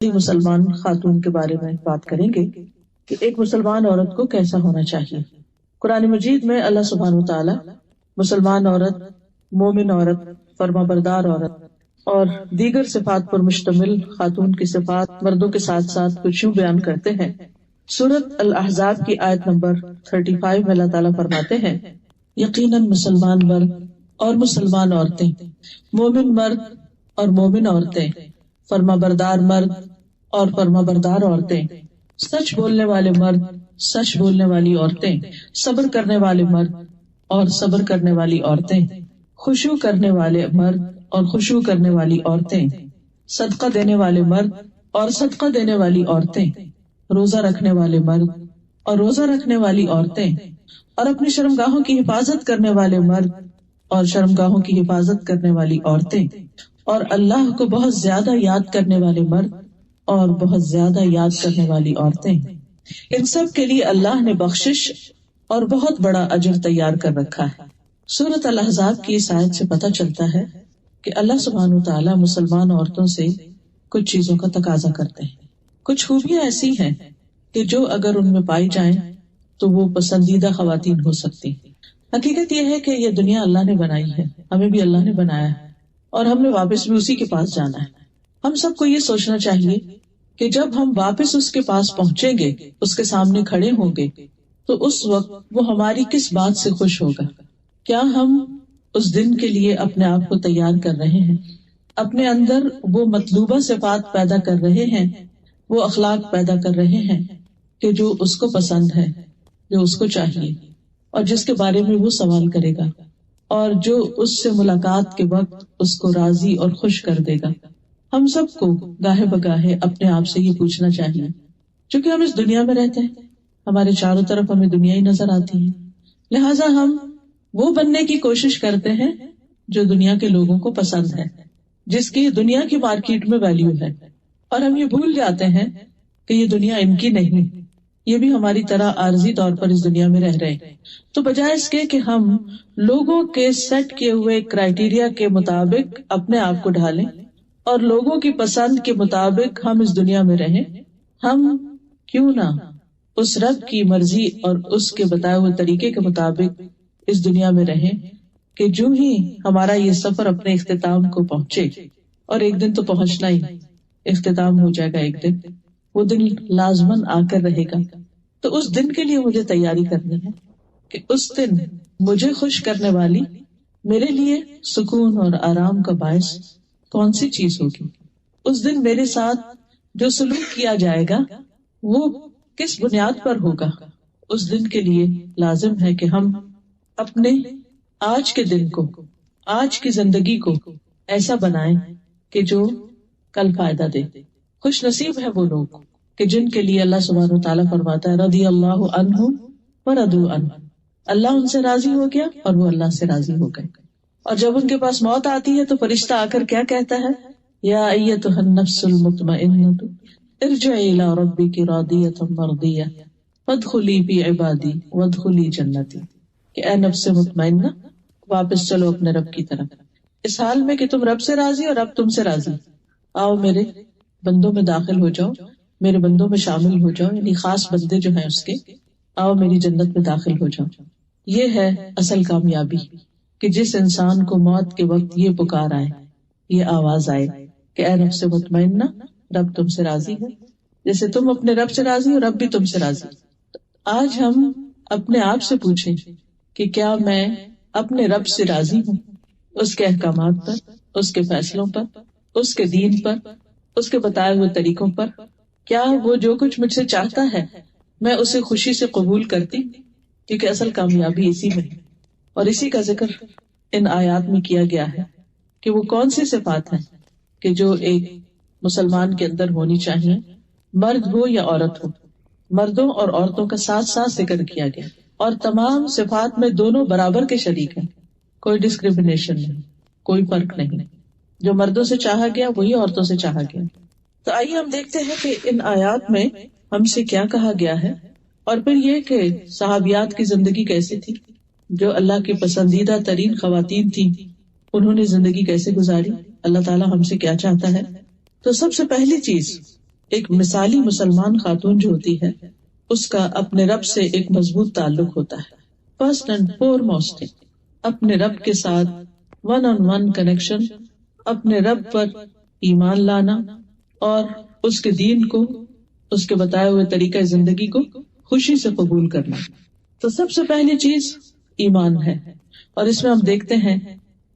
مسلمان خاتون کے بارے میں بات کریں گے کہ ایک مسلمان عورت کو کیسا ہونا چاہیے۔ قرآن مجید میں اللہ سبحانہ وتعالی مسلمان عورت، مومن عورت، فرما بردار عورت اور دیگر صفات پر مشتمل خاتون کی صفات مردوں کے ساتھ ساتھ کچھ یوں بیان کرتے ہیں۔ سورۃ الاحزاب کی آیت نمبر 35 میں اللہ تعالیٰ فرماتے ہیں، یقیناً مسلمان مرد اور مسلمان عورتیں، مومن مرد اور مومن عورتیں، فرما بردار مرد اور فرما بردار عورتیں، سچ بولنے والے مرد، سچ بولنے والی عورتیں، صبر کرنے والے مرد اور صبر کرنے والی عورتیں، خشوع کرنے والے مرد اور خشوع کرنے والی عورتیں، صدقہ دینے والے مرد اور صدقہ دینے والی عورتیں، روزہ رکھنے والے مرد اور روزہ رکھنے والی عورتیں، اور اپنی شرمگاہوں کی حفاظت کرنے والے مرد اور شرمگاہوں کی حفاظت کرنے والی عورتیں، اور اللہ کو بہت زیادہ یاد کرنے والے مرد اور بہت زیادہ یاد کرنے والی عورتیں۔ ان سب کے لیے اللہ نے بخشش اور بہت بڑا اجر تیار کر رکھا ہے۔ سورۃ الاحزاب کی اس آیت سے پتہ چلتا ہے کہ اللہ سبحانہ وتعالی مسلمان عورتوں سے کچھ چیزوں کا تقاضا کرتے ہیں۔ کچھ خوبیاں ایسی ہیں کہ جو اگر ان میں پائی جائیں تو وہ پسندیدہ خواتین ہو سکتی۔ حقیقت یہ ہے کہ یہ دنیا اللہ نے بنائی ہے، ہمیں بھی اللہ نے بنایا ہے اور ہم نے واپس بھی اسی کے پاس جانا ہے۔ ہم سب کو یہ سوچنا چاہیے کہ جب ہم واپس اس کے پاس پہنچیں گے، اس کے سامنے کھڑے ہوں گے، تو اس وقت وہ ہماری کس بات سے خوش ہوگا؟ کیا ہم اس دن کے لیے اپنے آپ کو تیار کر رہے ہیں؟ اپنے اندر وہ مطلوبہ صفات پیدا کر رہے ہیں، وہ اخلاق پیدا کر رہے ہیں کہ جو اس کو پسند ہے، جو اس کو چاہیے اور جس کے بارے میں وہ سوال کرے گا اور جو اس سے ملاقات کے وقت اس کو راضی اور خوش کر دے گا۔ ہم سب کو گاہے بگاہے اپنے آپ سے یہ پوچھنا چاہیے، چونکہ ہم اس دنیا میں رہتے ہیں، ہمارے چاروں طرف ہمیں دنیا ہی نظر آتی ہے، لہٰذا ہم وہ بننے کی کوشش کرتے ہیں جو دنیا کے لوگوں کو پسند ہے، جس کی دنیا کی مارکیٹ میں ویلیو ہے، اور ہم یہ بھول جاتے ہیں کہ یہ دنیا ان کی نہیں، یہ بھی ہماری طرح عارضی طور پر اس دنیا میں رہ رہے ہیں۔ تو بجائے اس کے کہ ہم لوگوں کے سیٹ کیے ہوئے کرائیٹیریا کے مطابق اپنے آپ کو ڈھالیں اور لوگوں کی پسند کے مطابق ہم اس دنیا میں رہیں، ہم کیوں نہ اس رب کی مرضی اور اس کے بتائے ہوئے طریقے کے مطابق اس دنیا میں رہیں کہ جو ہی ہمارا یہ سفر اپنے اختتام کو پہنچے، اور ایک دن تو پہنچنا ہی، اختتام ہو جائے گا ایک دن، وہ دن لازماً آ کر رہے گا، تو اس دن کے لیے مجھے تیاری کرنی ہے کہ اس دن مجھے خوش کرنے والی، میرے لیے سکون اور آرام کا باعث کون سی چیز ہوگی۔ اس دن میرے ساتھ جو سلوک کیا جائے گا وہ کس بنیاد پر ہوگا۔ اس دن کے لیے لازم ہے کہ ہم اپنے آج کے دن کو، آج کی زندگی کو ایسا بنائیں کہ جو کل فائدہ دے۔ خوش نصیب ہے وہ لوگ کہ جن کے لیے اللہ سبحانہ وتعالیٰ فرماتا ہے، رضی اللہ عنہم ورضوا عنہ، اللہ ان سے راضی ہو گیا اور وہ اللہ سے راضی ہو گئے۔ اور جب ان کے پاس موت آتی ہے تو فرشتہ آ کر کیا کہتا ہے؟ یا ایتھا النفس المطمئنۃ ارجعی الی ربک راضیۃ مرضیہ فادخلی فی عبادی وادخلی جنتی، کہ اے نفس مطمئنہ، واپس چلو اپنے رب کی طرف، اس حال میں کہ تم رب سے راضی اور رب تم سے راضی، آؤ میرے بندوں میں داخل ہو جاؤ، میرے بندوں میں شامل ہو جاؤ، یعنی خاص بندے جو ہیں اس کے، آؤ میری جنت میں داخل ہو جاؤ۔ یہ ہے اصل کامیابی کہ جس انسان کو موت کے وقت یہ پکار آئے، یہ آواز آئے کہ اے نفس مطمئنہ، رب تم سے راضی ہے، جیسے تم اپنے رب سے راضی ہو، رب بھی تم سے راضی۔ آج ہم اپنے آپ سے پوچھیں کہ کیا میں اپنے رب سے راضی ہوں، اس کے احکامات پر، اس کے فیصلوں پر، اس کے دین پر، اس کے بتائے ہوئے طریقوں پر؟ کیا وہ جو کچھ مجھ سے چاہتا ہے میں اسے خوشی سے قبول کرتی؟ کیونکہ اصل کامیابی اسی میں ہے، اور اسی کا ذکر ان آیات میں کیا گیا ہے کہ وہ کون سی صفات ہیں کہ جو ایک مسلمان کے اندر ہونی چاہیے، مرد ہو یا عورت ہو۔ مردوں اور عورتوں کا ساتھ ساتھ ذکر کیا گیا، اور تمام صفات میں دونوں برابر کے شریک ہیں، کوئی ڈسکریمنیشن نہیں، کوئی فرق نہیں، جو مردوں سے چاہا گیا وہی عورتوں سے چاہا گیا۔ تو آئیے ہم دیکھتے ہیں کہ ان آیات میں ہم سے کیا کہا گیا ہے، اور پھر یہ کہ صحابیات کی زندگی کیسی تھی، جو اللہ کی پسندیدہ ترین خواتین تھیں، انہوں نے زندگی کیسے گزاری، اللہ تعالیٰ ہم سے کیا چاہتا ہے۔ تو سب سے پہلی چیز ایک مثالی مسلمان خاتون جو ہوتی ہے اس کا اپنے رب سے ایک مضبوط تعلق ہوتا ہے. فرسٹ اینڈ فور موسٹ اپنے رب کے ساتھ ون آن ون کنیکشن، اپنے رب پر ایمان لانا اور اس کے دین کو، اس کے بتائے ہوئے طریقہ زندگی کو خوشی سے قبول کرنا. تو سب سے پہلی چیز ایمان ہے، اور اس میں ہم دیکھتے ہیں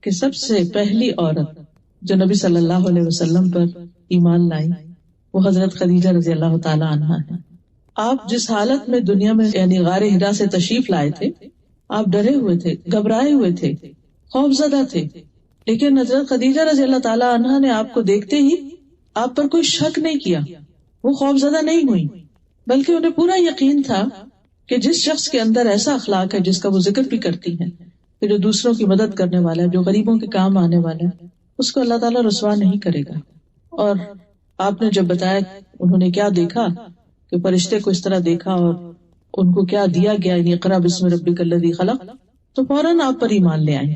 کہ سب سے پہلی عورت جو نبی صلی اللہ علیہ وسلم پر ایمان لائی وہ حضرت خدیجہ رضی اللہ تعالی عنہا ہے. آپ جس حالت میں دنیا میں یعنی غار حرا سے تشریف لائے تھے، آپ ڈرے ہوئے تھے، گھبرائے ہوئے تھے، خوف زدہ تھے، لیکن حضرت خدیجہ رضی اللہ تعالی عنہا نے آپ کو دیکھتے ہی آپ پر کوئی شک نہیں کیا، وہ خوف زدہ نہیں ہوئی، بلکہ انہیں پورا یقین تھا کہ جس شخص کے اندر ایسا اخلاق ہے جس کا وہ ذکر بھی کرتی ہے کہ جو دوسروں کی مدد کرنے والا ہے، جو غریبوں کے کام آنے والا ہے، اس کو اللہ تعالیٰ رسوا نہیں کرے گا. اور آپ نے جب بتایا انہوں نے کیا دیکھا کہ فرشتے کو اس طرح دیکھا اور ان کو کیا دیا گیا، یعنی اقرأ بسم ربک الذی خلق، تو فوراً آپ پر ایمان لے آئے.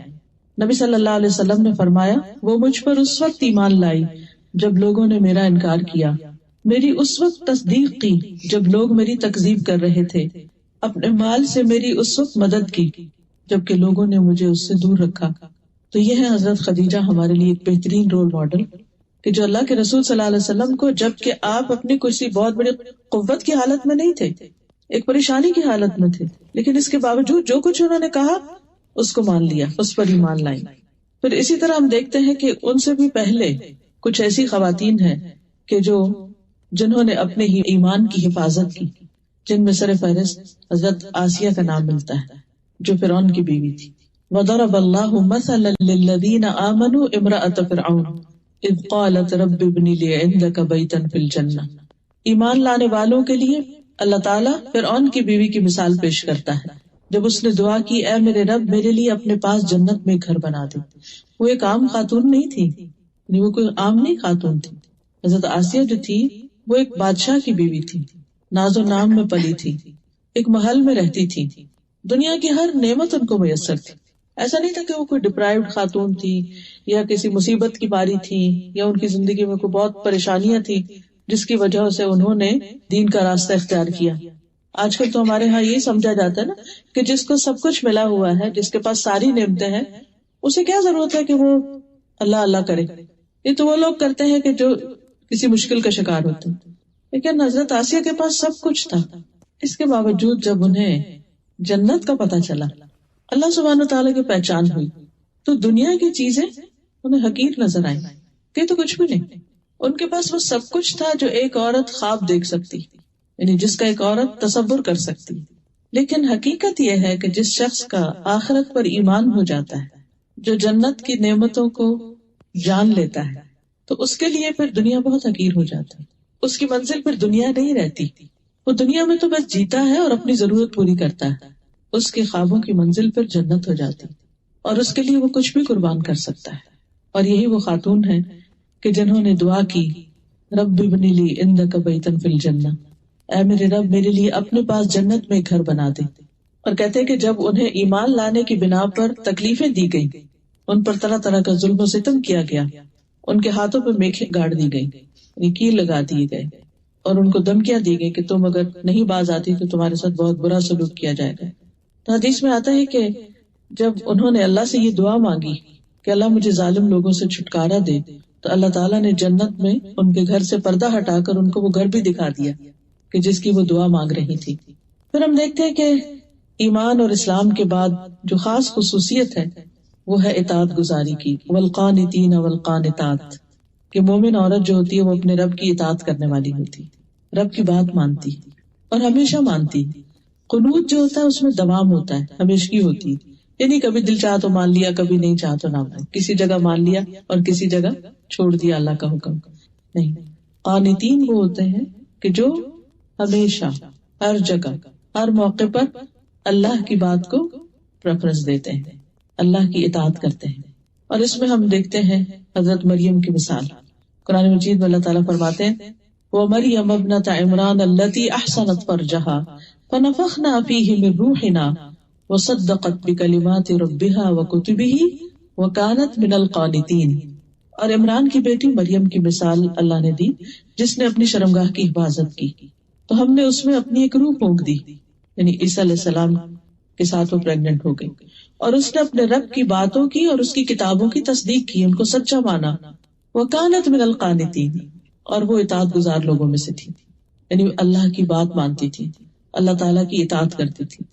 نبی صلی اللہ علیہ وسلم نے فرمایا وہ مجھ پر اس وقت ایمان لائی جب لوگوں نے میرا انکار کیا، میری اس وقت تصدیق کی جب لوگ میری تکذیب کر رہے تھے، اپنے مال سے میری اس وقت مدد کی جبکہ لوگوں نے مجھے اس سے دور رکھا. تو یہ ہے حضرت خدیجہ ہمارے لیے ایک بہترین رول ماڈل کہ جو اللہ کے رسول صلی اللہ علیہ وسلم کو، جبکہ آپ اپنی کسی بہت بڑی قوت کی حالت میں نہیں تھے، ایک پریشانی کی حالت میں تھے، لیکن اس کے باوجود جو کچھ انہوں نے کہا اس کو مان لیا، اس پر ایمان لائی. پھر اسی طرح ہم دیکھتے ہیں کہ ان سے بھی پہلے کچھ ایسی خواتین ہیں کہ جنہوں نے اپنے ہی ایمان کی حفاظت کی، جن میں سر فہرست حضرت آسیہ کا نام ملتا ہے جو فرعون کی بیوی تھی. وَضَرَبَ اللَّهُ مَثَلًا لِّلَّذِينَ آمَنُوا امْرَأَتَ فِرْعَوْنَ اذ قالت رب ابن لی عندک بیتا فی الجنہ. ایمان لانے والوں کے لیے اللہ تعالیٰ فرعون کی بیوی کی مثال پیش کرتا ہے جب اس نے دعا کی اے میرے رب میرے لیے اپنے پاس جنت میں گھر بنا دے. وہ ایک عام خاتون نہیں تھی، یعنی وہ کوئی عام نہیں خاتون تھی. حضرت آسیہ جو تھی وہ ایک بادشاہ کی بیوی تھی، ناز و نام میں پلی تھی، ایک محل میں رہتی تھی، دنیا کی ہر نعمت ان کو میسر تھی. ایسا نہیں تھا کہ وہ کوئی ڈپرائیوڈ خاتون تھی یا کسی مصیبت کی باری تھی یا ان کی زندگی میں کوئی بہت پریشانیاں تھی جس کی وجہ سے انہوں نے دین کا راستہ اختیار کیا. آج کل تو ہمارے ہاں یہ سمجھا جاتا ہے نا کہ جس کو سب کچھ ملا ہوا ہے، جس کے پاس ساری نعمتیں ہیں، اسے کیا ضرورت ہے کہ وہ اللہ اللہ کرے. یہ تو وہ لوگ کرتے ہیں کہ جو کسی مشکل کا شکار ہوتے ہیں. لیکن حضرت آسیہ کے پاس سب کچھ تھا، اس کے باوجود جب انہیں جنت کا پتہ چلا، اللہ سبحانہ تعالیٰ کی پہچان ہوئی، تو دنیا کی چیزیں انہیں حقیر نظر آئیں کہ تو کچھ بھی نہیں. ان کے پاس وہ سب کچھ تھا جو ایک عورت خواب دیکھ سکتی، یعنی جس کا ایک عورت تصور کر سکتی. لیکن حقیقت یہ ہے کہ جس شخص کا آخرت پر ایمان ہو جاتا ہے، جو جنت کی نعمتوں کو جان لیتا ہے، تو اس کے لیے پھر دنیا بہت حقیر ہو جاتا ہے. اس کی منزل پھر دنیا نہیں رہتی. وہ دنیا میں تو بس جیتا ہے اور اپنی ضرورت پوری کرتا ہے. اس کے خوابوں کی منزل پھر جنت ہو جاتی اور اس کے لیے وہ کچھ بھی قربان کر سکتا ہے. اور یہی وہ خاتون ہے کہ جنہوں نے دعا کی رب ابن لی عندک بیتا فی الجنہ، اے میرے رب میرے لیے اپنے پاس جنت میں گھر بنا دے. اور کہتے کہ جب انہیں ایمان لانے کی بنا پر تکلیفیں دی گئی، ان پر طرح طرح کا ظلم و ستم کیا گیا، ان کے ہاتھوں پہ میخیں گاڑ دی گئی، یعنی کیل لگا دیے گئے، اور ان کو دھمکیاں دی گئی کہ تم اگر نہیں باز آتی تو تمہارے ساتھ بہت برا سلوک کیا جائے گا. تو حدیث میں آتا ہے کہ جب انہوں نے اللہ سے یہ دعا مانگی کہ اللہ مجھے ظالم لوگوں سے چھٹکارا دے، تو اللہ تعالیٰ نے جنت میں ان کے گھر سے پردہ ہٹا کر ان کو وہ گھر بھی دکھا دیا کہ جس کی وہ دعا مانگ رہی تھی. پھر ہم دیکھتے ہیں کہ ایمان اور اسلام کے بعد جو خاص خصوصیت ہے وہ ہے اطاعت گزاری کی. والقانتین والقانتات، کہ مومن عورت جو ہوتی ہے وہ اپنے رب کی اطاعت کرنے والی ہوتی، رب کی بات مانتی اور ہمیشہ مانتی. قنوت جو ہوتا ہے اس میں دوام ہوتا ہے، ہمیشگی ہوتی، یعنی کبھی دل چاہ تو مان لیا، کبھی نہیں چاہ تو نہ مان، کسی جگہ مان لیا اور کسی جگہ چھوڑ دیا اللہ کا حکم نہیں. قانتین وہ ہوتے ہیں کہ جو ہمیشہ ہر جگہ ہر موقع پر اللہ کی بات کو پریفرنس دیتے ہیں، اللہ کی اطاعت کرتے ہیں. اور اس میں ہم دیکھتے ہیں حضرت مریم کی مثال. قرآن مجید میں اللہ تعالیٰ فرماتے ہیں وَمَرْيَمَ ابْنَتَ عِمْرَانَ الَّتِي أَحْصَنَتْ فَرْجَهَا فَنَفَخْنَا فِيهِ مِنْ رُوحِنَا وَصَدَّقَتْ بِكَلِمَاتِ رَبِّهَا وَكُتُبِهِ وَكَانَتْ مِنَ الْقَانِتِينَ. اور عمران کی بیٹی مریم کی مثال اللہ نے دی جس نے اپنی شرمگاہ کی حفاظت کی تو ہم نے اس میں اپنی ایک روح پھونک دی، یعنی عیسیٰ علیہ السلام کے ساتھ وہ پریگننٹ ہو گئی، اور اس نے اپنے رب کی باتوں کی اور اس کی کتابوں کی تصدیق کی، ان کو سچا مانا۔ وَكَانَتْ مِنَ الْقَانِتِينَ، اور وہ اطاعت گزار لوگوں میں سے تھی، یعنی اللہ کی بات مانتی تھی، اللہ تعالیٰ کی اطاعت کرتی تھی۔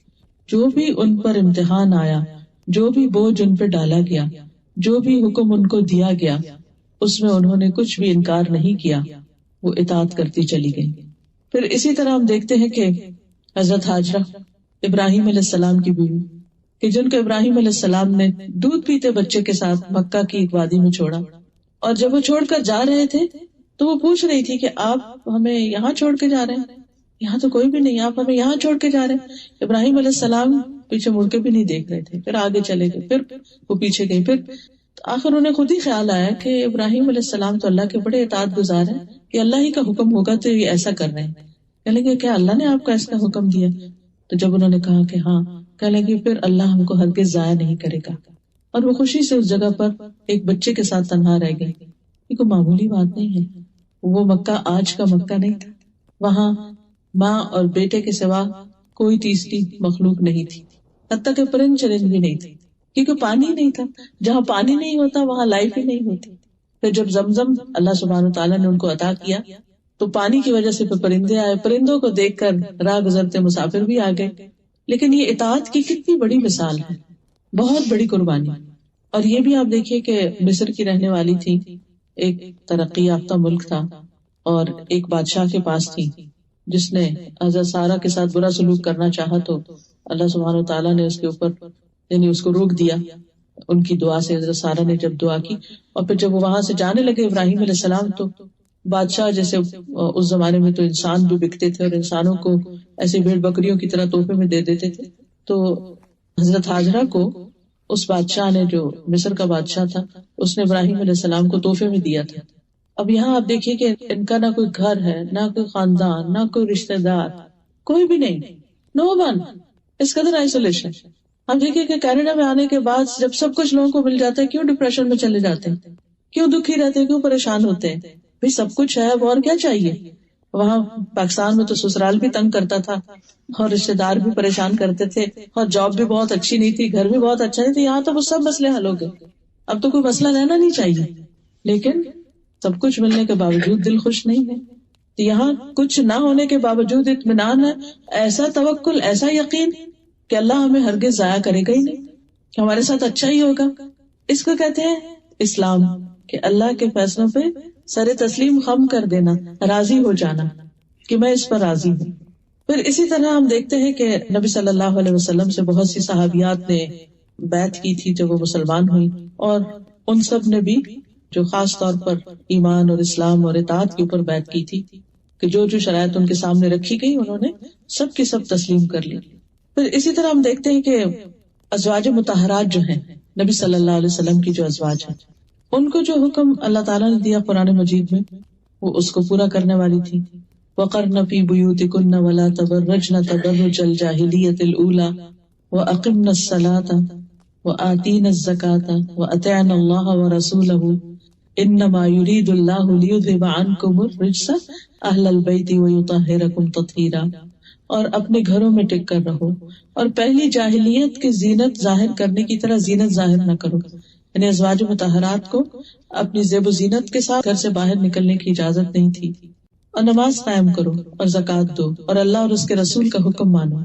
جو بھی ان پر امتحان آیا، جو بھی بوجھ ان پہ ڈالا گیا، جو بھی حکم ان کو دیا گیا، اس میں انہوں نے کچھ بھی انکار نہیں کیا، وہ اطاعت کرتی چلی گئی۔ پھر اسی طرح ہم دیکھتے ہیں کہ حضرت ہاجرہ ابراہیم علیہ السلام کی بیوی، کہ جن کو ابراہیم علیہ السلام نے دودھ پیتے بچے کے ساتھ مکہ کی ایک وادی میں چھوڑا، اور جب وہ چھوڑ کر جا رہے تھے تو وہ پوچھ رہی تھی کہ آپ ہمیں یہاں چھوڑ کے جا رہے ہیں، یہاں تو کوئی بھی نہیں، آپ ہمیں یہاں چھوڑ کے جا رہے ہیں۔ ابراہیم علیہ السلام پیچھے مڑ کے بھی نہیں دیکھ رہے تھے، پھر آگے چلے گئے، پھر وہ پیچھے گئی، پھر آخر انہیں خود ہی خیال آیا کہ ابراہیم علیہ السلام تو اللہ کے بڑے اطاعت گزار ہیں، کہ اللہ ہی کا حکم ہوگا تو یہ ایسا کر رہے ہیں۔ کہنے لگے کیا اللہ نے آپ کو ایسا حکم دیا؟ تو جب انہوں نے کہا کہ ہاں، کہنے لگے پھر اللہ ہم کو ہرگز ضائع نہیں کرے گا، اور وہ خوشی سے اس جگہ پر ایک بچے کے ساتھ تنہا رہ گئی۔ یہ کوئی معمولی بات نہیں ہے، وہ مکہ آج کا مکہ نہیں تھا، وہاں ماں اور بیٹے کے سوا کوئی تیسری مخلوق نہیں تھی، حتیٰ کہ پرند چرند بھی نہیں تھی، کیونکہ پانی نہیں تھا، جہاں پانی نہیں ہوتا وہاں لائف ہی نہیں ہوتی۔ پھر جب زمزم اللہ سبحانہ تعالیٰ نے ان کو عطا کیا تو پانی کی وجہ سے پھر پرندے آئے، پرندوں کو دیکھ کر راہ گزرتے مسافر بھی آ گئے۔ لیکن یہ اطاعت کی کتنی بڑی مثال ہے، بہت بڑی قربانی۔ اور یہ بھی آپ دیکھیے کہ مصر کی رہنے والی تھی، ایک ترقی یافتہ ملک تھا، اور ایک بادشاہ کے پاس تھی جس نے حضرت سارہ کے ساتھ برا سلوک کرنا چاہا تو اللہ سبحانہ وتعالیٰ نے اس کے اوپر یعنی اس کو روک دیا ان کی دعا سے۔ حضرت سارہ نے جب دعا کی اور پھر جب وہ وہاں سے جانے لگے ابراہیم علیہ السلام، تو بادشاہ جیسے اس زمانے میں تو انسان بھی بکتے تھے اور انسانوں کو ایسے بھیڑ بکریوں کی طرح تحفے میں دے دیتے تھے، تو حضرت ہاجرہ کو اس بادشاہ نے، جو مصر کا بادشاہ تھا، اس نے ابراہیم علیہ السلام کو تحفے میں دیا تھا۔ اب یہاں آپ دیکھیے کہ ان کا نہ کوئی گھر ہے، نہ کوئی خاندان، نہ کوئی رشتہ دار، کوئی بھی نہیں، نو ون، اس قدر آئسولیشن۔ ہم دیکھیے کہ کینیڈا میں آنے کے بعد جب سب کچھ لوگوں کو مل جاتا ہے، کیوں ڈپریشن میں چلے جاتے ہیں، کیوں دکھی رہتے ہیں، کیوں پریشان ہوتے ہیں؟ بھئی سب کچھ ہے، اب اور کیا چاہیے؟ وہاں پاکستان میں تو سسرال بھی تنگ کرتا تھا اور رشتہ دار بھی پریشان کرتے تھے اور جاب بھی بہت اچھی نہیں تھی، گھر بھی بہت اچھا نہیں تھا، یہاں تو وہ سب مسئلے حل ہو گئے، اب تو کوئی مسئلہ رہنا نہیں چاہیے۔ لیکن سب کچھ ملنے کے باوجود دل خوش نہیں ہے، تو یہاں کچھ نہ ہونے کے باوجود اطمینان ہے، ایسا توکل، ایسا یقین کہ اللہ ہمیں ہرگز ضائع کرے گا ہی نہیں، ہمارے ساتھ اچھا ہی ہوگا۔ اس کو کہتے ہیں اسلام، کہ اللہ کے فیصلوں پہ سر تسلیم خم کر دینا، راضی ہو جانا کہ میں اس پر راضی ہوں۔ پھر اسی طرح ہم دیکھتے ہیں کہ نبی صلی اللہ علیہ وسلم سے بہت سی صحابیات نے بیعت کی تھی جب وہ مسلمان ہوئی، اور ان سب نے بھی جو خاص طور پر ایمان اور اسلام اور اطاعت کے اوپر بیعت کی تھی، کہ جو جو شرائط ان کے سامنے رکھی گئی انہوں نے سب کی سب تسلیم کر لی۔ پھر اسی طرح ہم دیکھتے ہیں کہ ازواج مطہرات جو ہیں، نبی صلی اللہ علیہ وسلم کی جو ازواج ہیں، ان کو جو حکم اللہ تعالیٰ نے دیا قرآن مجید میں، وہ اس کو پورا کرنے والی تھی۔ وَقَرْنَ فِي بُيُوتِكُنَّ وَلَا تَبَرَّجْنَ تَبَرُّجَ الْجَاهِلِيَّةِ الْأُولَى وَأَقِمْنَ الصَّلَاةَ وَآتِينَ الزَّكَاةَ وَأَطِعْنَ اللَّهَ وَرَسُولَهُ إِنَّمَا يُرِيدُ اللَّهُ لِيُذْهِبَ عَنْكُمُ الرِّجْسَ أَهْلَ الْبَيْتِ وَيُطَهِّرَكُمْ تَطْهِيرًا۔ اور اپنے گھروں میں ٹک کر رہو، اور پہلی جاہلیت کی زینت ظاہر کرنے کی طرح زینت ظاہر نہ کرو، یعنی ازواج مطہرات کو اپنی زیب و زینت کے ساتھ گھر سے باہر نکلنے کی اجازت نہیں تھی۔ اور نماز قائم کرو اور زکوٰۃ دو اور اللہ اور اس کے رسول کا حکم مانو۔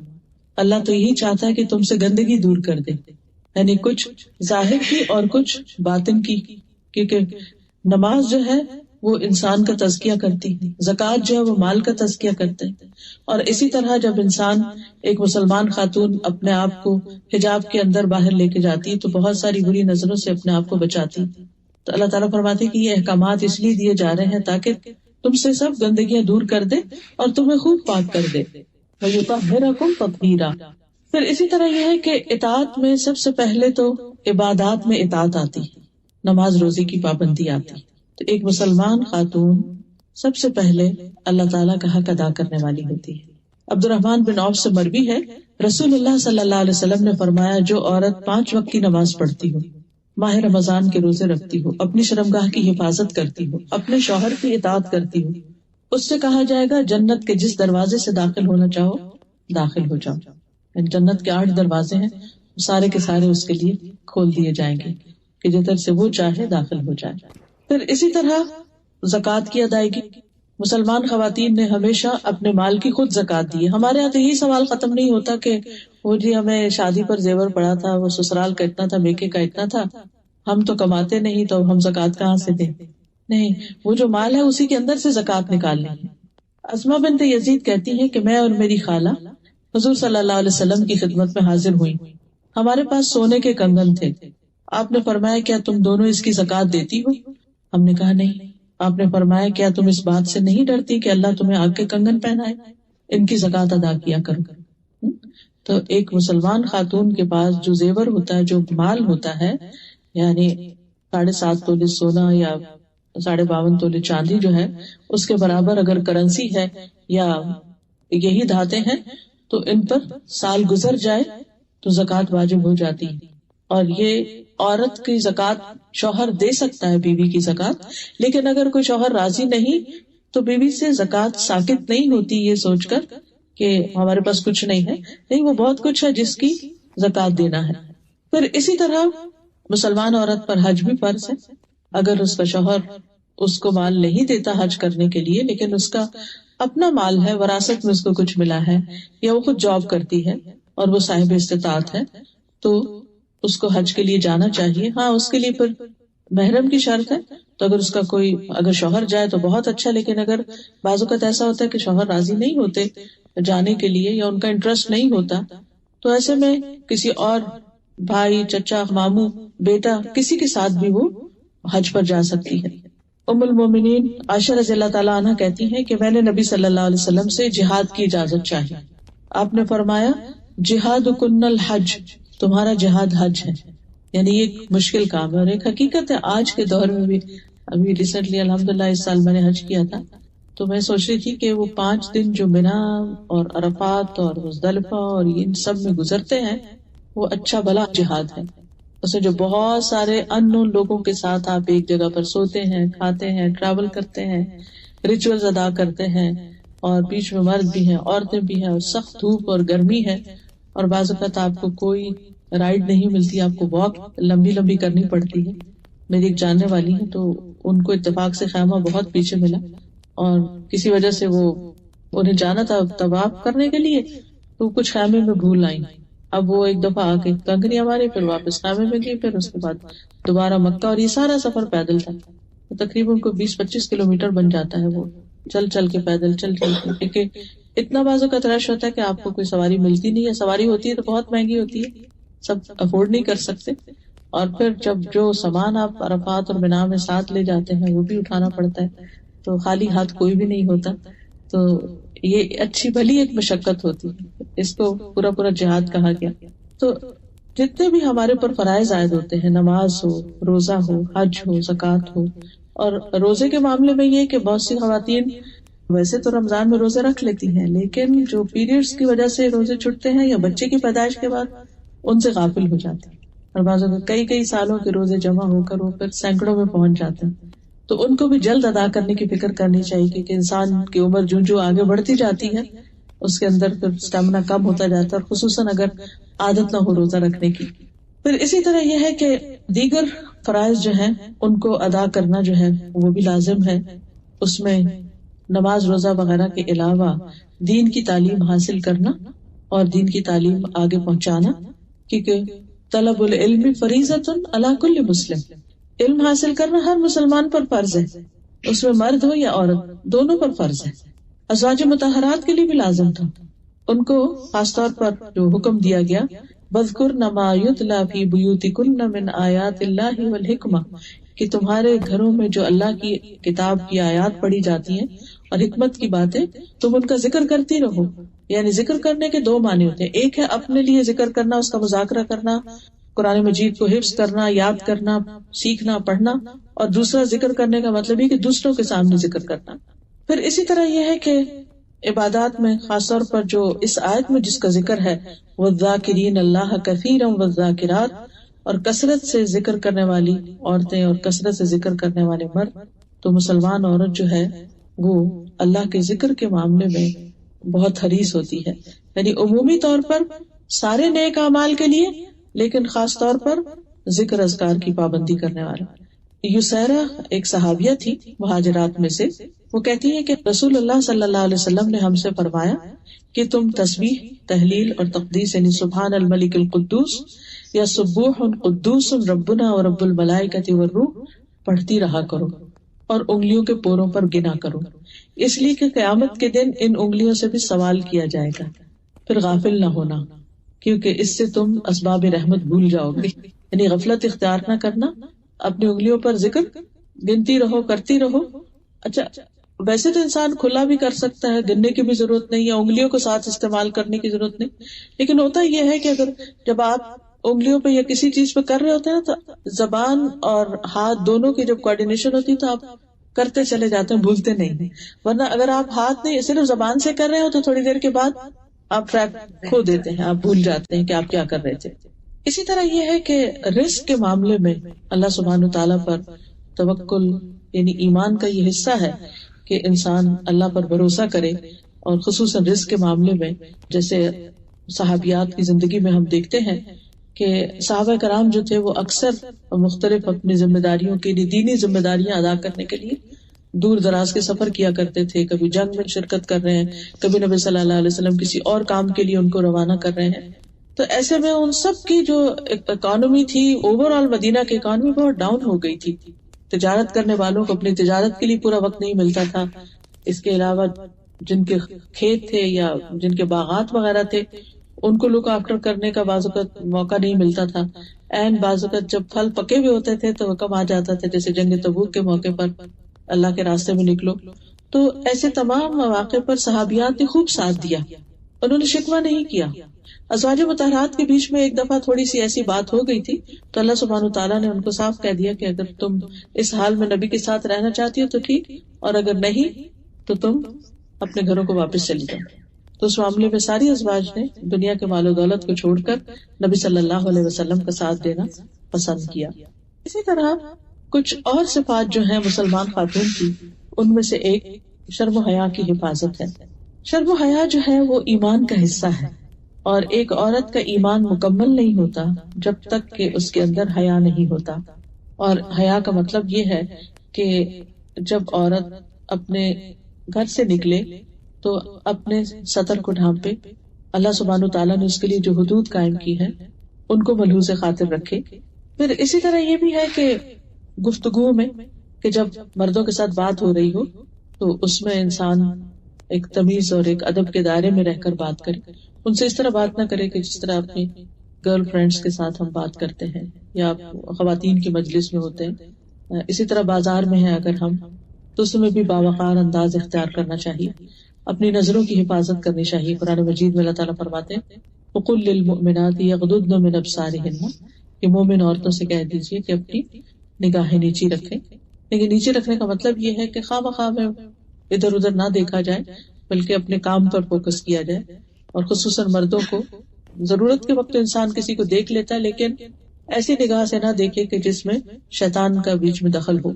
اللہ تو یہی چاہتا ہے کہ تم سے گندگی دور کر دے، یعنی کچھ ظاہر کی اور کچھ باطن کی، کیونکہ نماز جو ہے وہ انسان کا تزکیہ کرتی ہے، زکوٰۃ جو ہے وہ مال کا تزکیہ کرتے ہیں، اور اسی طرح جب انسان ایک مسلمان خاتون اپنے آپ کو حجاب کے اندر باہر لے کے جاتی ہے تو بہت ساری بری نظروں سے اپنے آپ کو بچاتی۔ تو اللہ تعالیٰ فرماتے ہیں کہ یہ احکامات اس لیے دیے جا رہے ہیں تاکہ تم سے سب گندگیاں دور کر دے اور تمہیں خوب پاک کر دے۔ وَيُطَهِّرَكُمْ تَطْهِيرًا۔ پھر اسی طرح یہ ہے کہ اطاعت میں سب سے پہلے تو عبادات میں اطاعت آتی، نماز روزے کی پابندی آتی۔ تو ایک مسلمان خاتون سب سے پہلے اللہ تعالیٰ کا حق ادا کرنے والی ہوتی ہے۔ عبد الرحمن بن عوف سے مروی ہے، رسول اللہ صلی اللہ علیہ وسلم نے فرمایا، جو عورت 5 وقت کی نماز پڑھتی ہو ماہ رمضان کے روزے رکھتی ہو، اپنی شرمگاہ کی حفاظت کرتی ہو، اپنے شوہر کی اطاعت کرتی ہو، اس سے کہا جائے گا جنت کے جس دروازے سے داخل ہونا چاہو داخل ہو جاؤ۔ جنت کے 8 دروازے ہیں، سارے کے سارے اس کے لیے کھول دیے جائیں گے کہ جدھر سے وہ چاہے داخل ہو جائے۔ پھر اسی طرح زکوٰۃ کی ادائیگی، مسلمان خواتین نے ہمیشہ اپنے مال کی خود زکوٰۃ دی ہے۔ ہمارے یہاں تو یہی سوال ختم نہیں ہوتا کہ وہ جی ہمیں شادی پر زیور پڑا تھا، وہ سسرال کا اتنا تھا، میکے کا اتنا تھا، ہم تو کماتے نہیں تو ہم زکوٰۃ کہاں سے دیں؟ نہیں، وہ جو مال ہے اسی کے اندر سے زکوٰۃ نکالنی ہے۔ اسماء بنت یزید کہتی ہیں کہ میں اور میری خالہ حضور صلی اللہ علیہ وسلم کی خدمت میں حاضر ہوئی، ہمارے پاس سونے کے کنگن تھے، آپ نے فرمایا کیا تم دونوں اس کی زکوٰۃ دیتی ہو؟ ہم نے کہا نہیں۔ آپ نے فرمایا کیا تم اس بات سے نہیں ڈرتی کہ اللہ تمہیں آگ کے کنگن پہنائے؟ ان کی زکوٰۃ ادا کیا کرو۔ تو ایک مسلمان خاتون کے پاس جو زیور ہوتا ہے، جو مال ہوتا ہے، یعنی 7.5 تولے سونا یا 52.5 تولے چاندی جو ہے، اس کے برابر اگر کرنسی ہے یا یہی دھاتیں ہیں تو ان پر سال گزر جائے تو زکوٰۃ واجب ہو جاتی ہے۔ اور یہ عورت کی زکوٰۃ شوہر دے سکتا ہے، بیوی کی زکوٰۃ، لیکن اگر کوئی شوہر راضی نہیں تو بیوی سے زکوٰۃ ساقط نہیں ہوتی یہ سوچ کر کہ ہمارے پاس کچھ نہیں ہے، نہیں، وہ بہت کچھ ہے جس کی زکوٰۃ دینا ہے۔ پھر اسی طرح مسلمان عورت پر حج بھی فرض ہے۔ اگر اس کا شوہر اس کو مال نہیں دیتا حج کرنے کے لیے، لیکن اس کا اپنا مال ہے، وراثت میں اس کو کچھ ملا ہے، یا وہ خود جاب کرتی ہے اور وہ صاحب استطاعت ہے، تو اس کو حج کے لیے جانا چاہیے۔ ہاں، اس کے لیے پھر محرم کی شرط ہے، تو اگر اس کا کوئی اگر شوہر جائے تو بہت اچھا، لیکن اگر بعض اوقات ایسا ہوتا ہے کہ شوہر راضی نہیں ہوتے جانے کے لیے یا ان کا انٹرسٹ نہیں ہوتا، تو ایسے میں کسی اور بھائی، چچا، ماموں، بیٹا، کسی کے ساتھ بھی وہ حج پر جا سکتی ہے۔ ام المومنین عائشہ رضی اللہ تعالیٰ عنہ کہتی ہیں کہ میں نے نبی صلی اللہ علیہ وسلم سے جہاد کی اجازت چاہی، آپ نے فرمایا جہاد کن الحج، تمہارا جہاد حج ہے، یعنی یہ ایک مشکل کام ہے۔ اور ایک حقیقت ہے آج کے دور میں بھی، ابھی ریسنٹلی الحمدللہ اس سال میں نے حج کیا تھا، تو میں سوچ رہی تھی کہ وہ 5 دن جو مینا اور عرفات اور مزدلفہ اور ان سب میں گزرتے ہیں، وہ اچھا بھلا جہاد ہے۔ اس میں جو بہت سارے اننون لوگوں کے ساتھ آپ ایک جگہ پر سوتے ہیں، کھاتے ہیں، ٹریول کرتے ہیں، ریچولز ادا کرتے ہیں، اور بیچ میں مرد بھی ہیں، عورتیں بھی ہیں، اور سخت دھوپ اور گرمی ہے، اور بعض اوقات آپ کو کوئی رائڈ نہیں ملتی، آپ کو واک لمبی لمبی کرنی پڑتی ہے۔ میری ایک جاننے والی ہے تو ان کو اتفاق سے خیمہ بہت پیچھے ملا، اور کسی وجہ سے وہ انہیں جانا تھا طواف کرنے کے لیے، تو کچھ خیمے میں بھول آئیں۔ اب وہ ایک دفعہ آ کے کنکریاں ماری، پھر واپس خیمے میں گئی، پھر اس کے بعد دوبارہ مکہ، اور یہ سارا سفر پیدل تھا، تقریباً کو 20-25 کلومیٹر بن جاتا ہے، وہ چل چل کے پیدل چل چل کے، کیونکہ اتنا بازو کا رش ہوتا ہے کہ آپ کو کوئی سواری ملتی نہیں ہے، سواری ہوتی ہے تو بہت مہنگی ہوتی ہے، سب افورڈ نہیں کر سکتے، اور پھر جب جو سامان آپ عرفات اور منا میں ساتھ لے جاتے ہیں وہ بھی اٹھانا پڑتا ہے، تو خالی ہاتھ کوئی بھی نہیں ہوتا، تو یہ اچھی بھلی ایک مشقت ہوتی ہے، اس کو پورا پورا جہاد کہا گیا۔ تو جتنے بھی ہمارے پر فرائض عائد ہوتے ہیں، نماز ہو، روزہ ہو، حج ہو، زکوٰۃ ہو، اور روزے کے معاملے میں یہ کہ بہت سی خواتین ویسے تو رمضان میں روزے رکھ لیتی ہیں، لیکن جو پیریڈز کی وجہ سے روزے چھٹتے ہیں یا بچے کی پیدائش کے بعد ان سے غافل ہو جاتے ہیں، اور بعض اوقات کئی سالوں کے روزے جمع ہو کر وہ پھر سینکڑوں میں پہنچ جاتے ہیں، تو ان کو بھی جلد ادا کرنے کی فکر کرنی چاہیے، کیونکہ انسان کی عمر جو آگے بڑھتی جاتی ہے اس کے اندر پھر اسٹیمنا کم ہوتا جاتا ہے، اور خصوصاً اگر عادت نہ ہو روزہ رکھنے کی۔ پھر اسی طرح یہ ہے کہ دیگر فرائض جو ہیں ان کو ادا کرنا جو ہے وہ بھی لازم ہے، اس میں نماز، روزہ وغیرہ کے علاوہ دین کی تعلیم حاصل کرنا اور دین کی تعلیم آگے پہنچانا، کیونکہ طلب العلم فریضۃ علی کل مسلم، علم حاصل کرنا ہر مسلمان پر فرض ہے، اس میں مرد ہو یا عورت، دونوں پر فرض ہے۔ ازواج مطہرات کے لیے بھی لازم تھا، ان کو خاص طور پر جو حکم دیا گیا وَاذْكُرْنَ مَا يُتْلَى فِي بُيُوتِكُنَّ مِنْ آیَاتِ اللَّهِ وَالْحِکْمَةِ، کہ تمہارے گھروں میں جو اللہ کی کتاب کی آیات پڑھی جاتی ہیں اور حکمت کی باتیں، تم ان کا ذکر کرتی رہو۔ یعنی ذکر کرنے کے 2 معنی ہوتے ہیں، ایک ہے اپنے لیے ذکر کرنا، اس کا مذاکرہ کرنا، قرآن مجید کو حفظ کرنا، یاد کرنا، سیکھنا، پڑھنا، اور دوسرا ذکر کرنے کا مطلب یہ کہ دوسروں کے سامنے ذکر کرنا۔ پھر اسی طرح یہ ہے کہ عبادات میں خاص طور پر جو اس آیت میں جس کا ذکر ہے وَالذَّاكِرِينَ اللَّهَ كَثِيرًا وَالذَّاكِرَاتِ، اور کثرت سے ذکر کرنے والی عورتیں اور کثرت سے ذکر کرنے والے مرد، تو مسلمان عورت جو ہے وہ اللہ کے ذکر کے معاملے میں بہت حریص ہوتی ہے. یعنی عمومی طور پر سارے نیک اعمال کے لیے، لیکن خاص طور پر ذکر اذکار کی پابندی کرنے والا. یسیرہ ایک صحابیہ تھی مہاجرات میں سے. وہ کہتی ہے کہ رسول اللہ صلی اللہ علیہ وسلم نے ہم سے فرمایا کہ تم تسبیح، تہلیل اور تقدیس یعنی سبحان الملک القدوس یا سبوح قدوس ربنا و رب الملائکۃ والروح پڑھتی رہا کرو اور انگلیوں کے پوروں پر گنا کرو، اس لیے کہ قیامت کے دن ان انگلیوں سے بھی سوال کیا جائے گا. پھر غافل نہ ہونا، کیونکہ اس سے تم اسباب رحمت بھول جاؤ گے. یعنی غفلت اختیار نہ کرنا، اپنی انگلیوں پر ذکر گنتی رہو، کرتی رہو. اچھا ویسے تو انسان کھلا بھی کر سکتا ہے، گننے کی بھی ضرورت نہیں ہے، انگلیوں کو ساتھ استعمال کرنے کی ضرورت نہیں، لیکن ہوتا یہ ہے کہ اگر جب آپ انگلیوں پہ یا کسی چیز پہ کر رہے ہوتے ہیں نا، تو زبان اور ہاتھ دونوں کی جب کوآرڈینیشن ہوتی ہے تو آپ کرتے چلے جاتے ہیں، بھولتے نہیں. ورنہ اگر آپ ہاتھ نہیں صرف زبان سے کر رہے ہو تو تھوڑی دیر کے بعد آپ ٹریک کھو دیتے ہیں، آپ بھول جاتے ہیں کہ آپ کیا کر رہے تھے. اسی طرح یہ ہے کہ رزق کے معاملے میں اللہ سبحانہ وتعالیٰ پر توکل یعنی ایمان کا یہ حصہ ہے کہ انسان اللہ پر بھروسہ کرے. اور خصوصاً رزق کے معاملے میں جیسے صحابیات کی زندگی میں ہم دیکھتے ہیں کہ صحابہ کرام جو تھے وہ اکثر مختلف اپنی ذمہ داریوں کے لیے، دینی ذمہ داریاں ادا کرنے کے لیے دور دراز کے سفر کیا کرتے تھے. کبھی جنگ میں شرکت کر رہے ہیں، کبھی نبی صلی اللہ علیہ وسلم کسی اور کام کے لیے ان کو روانہ کر رہے ہیں. تو ایسے میں ان سب کی جو اکانومی تھی، اوور آل مدینہ کی اکانومی بہت ڈاؤن ہو گئی تھی. تجارت کرنے والوں کو اپنی تجارت کے لیے پورا وقت نہیں ملتا تھا. اس کے علاوہ جن کے کھیت تھے یا جن کے باغات وغیرہ تھے ان کو لک آفٹر کرنے کا بعض اوقات موقع نہیں ملتا تھا. این بعض اوقات جب پھل پکے ہوئے ہوتے تھے تو حکم آ جاتا تھا، جیسے جنگ تبوک کے موقع پر اللہ کے راستے میں نکلو. تو ایسے تمام مواقع پر صحابیات نے خوب ساتھ دیا، انہوں نے شکوہ نہیں کیا. ازواج مطہرات کے بیچ میں ایک دفعہ تھوڑی سی ایسی بات ہو گئی تھی تو اللہ سبحانہ وتعالیٰ نے ان کو صاف کہہ دیا کہ اگر تم اس حال میں نبی کے ساتھ رہنا چاہتی ہو تو ٹھیک، اور اگر نہیں تو تم اپنے گھروں کو واپس چلی جاؤ. تو اس معاملے میں ساری ازواج نے دنیا کے مال و دولت کو چھوڑ کر نبی صلی اللہ علیہ وسلم کا ساتھ دینا پسند کیا. اسی طرح کچھ اور صفات جو ہیں مسلمان خاتون کی، ان میں سے ایک شرم و حیا کی حفاظت ہے. شرم و حیا جو ہے وہ ایمان کا حصہ ہے، اور ایک عورت کا ایمان مکمل نہیں ہوتا جب تک کہ اس کے اندر حیا نہیں ہوتا. اور حیا کا مطلب یہ ہے کہ جب عورت اپنے گھر سے نکلے تو اپنے سطر کو ڈھانپے، اللہ سبحانہ تعالیٰ نے اس کے لیے جو حدود قائم کی ہے ان کو ملحوظ خاطر رکھے. پھر اسی طرح یہ بھی ہے کہ گفتگو میں کہ جب مردوں کے ساتھ بات ہو رہی ہو تو اس میں انسان ایک تمیز اور ایک ادب کے دائرے میں رہ کر بات کرے. ان سے اس طرح بات نہ کرے کہ جس طرح اپنی گرل فرینڈس کے ساتھ ہم بات کرتے ہیں یا خواتین کی مجلس میں ہوتے ہیں. اسی طرح بازار میں ہیں اگر ہم تو اس میں بھی باوقار انداز اختیار کرنا چاہیے. اپنی نظروں کی حفاظت کرنی چاہیے. قرآن مجید میں اللہ تعالیٰ فرماتے ہیں وَقُلْ لِلْمُؤْمِنَاتِ يَغْضُضْنَ مِنْ أَبْصَارِهِنَّ، کہ مومن عورتوں سے کہہ دیجیے کہ اپنی نگاہیں نیچی رکھیں. لیکن نیچے رکھنے کا مطلب یہ ہے کہ خواہ مخواہ میں ادھر ادھر نہ دیکھا جائے بلکہ اپنے کام پر فوکس کیا جائے. اور خصوصاً مردوں کو ضرورت کے وقت انسان کسی کو دیکھ لیتا ہے، لیکن ایسی نگاہ سے نہ دیکھے کہ جس میں شیطان کا بیچ میں دخل ہو.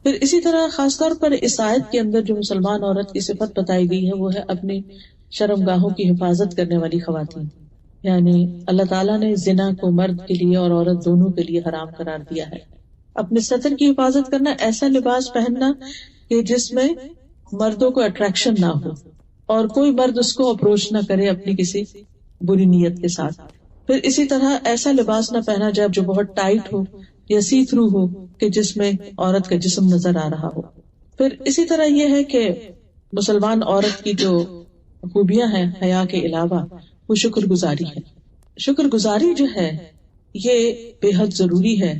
پھر اسی طرح خاص طور پر اس آیت کے اندر جو مسلمان عورت کی صفت بتائی گئی ہے وہ ہے اپنی شرم گاہوں کی حفاظت کرنے والی خواتین. یعنی اللہ تعالیٰ نے زنا کو مرد کے لیے اور عورت دونوں کے لیے حرام قرار دیا ہے. اپنے سطر کی حفاظت کرنا، ایسا لباس پہننا کہ جس میں مردوں کو اٹریکشن نہ ہو اور کوئی مرد اس کو اپروچ نہ کرے اپنی کسی بری نیت کے ساتھ. پھر اسی طرح ایسا لباس نہ پہنا جائے جو بہت ٹائٹ ہو یا سی تھرو ہو کہ جس میں عورت کا جسم نظر آ رہا ہو. پھر اسی طرح یہ ہے کہ مسلمان عورت کی جو خوبیاں ہیں حیا کے علاوہ وہ شکر گزاری ہے. شکر گزاری جو ہے یہ بے حد ضروری ہے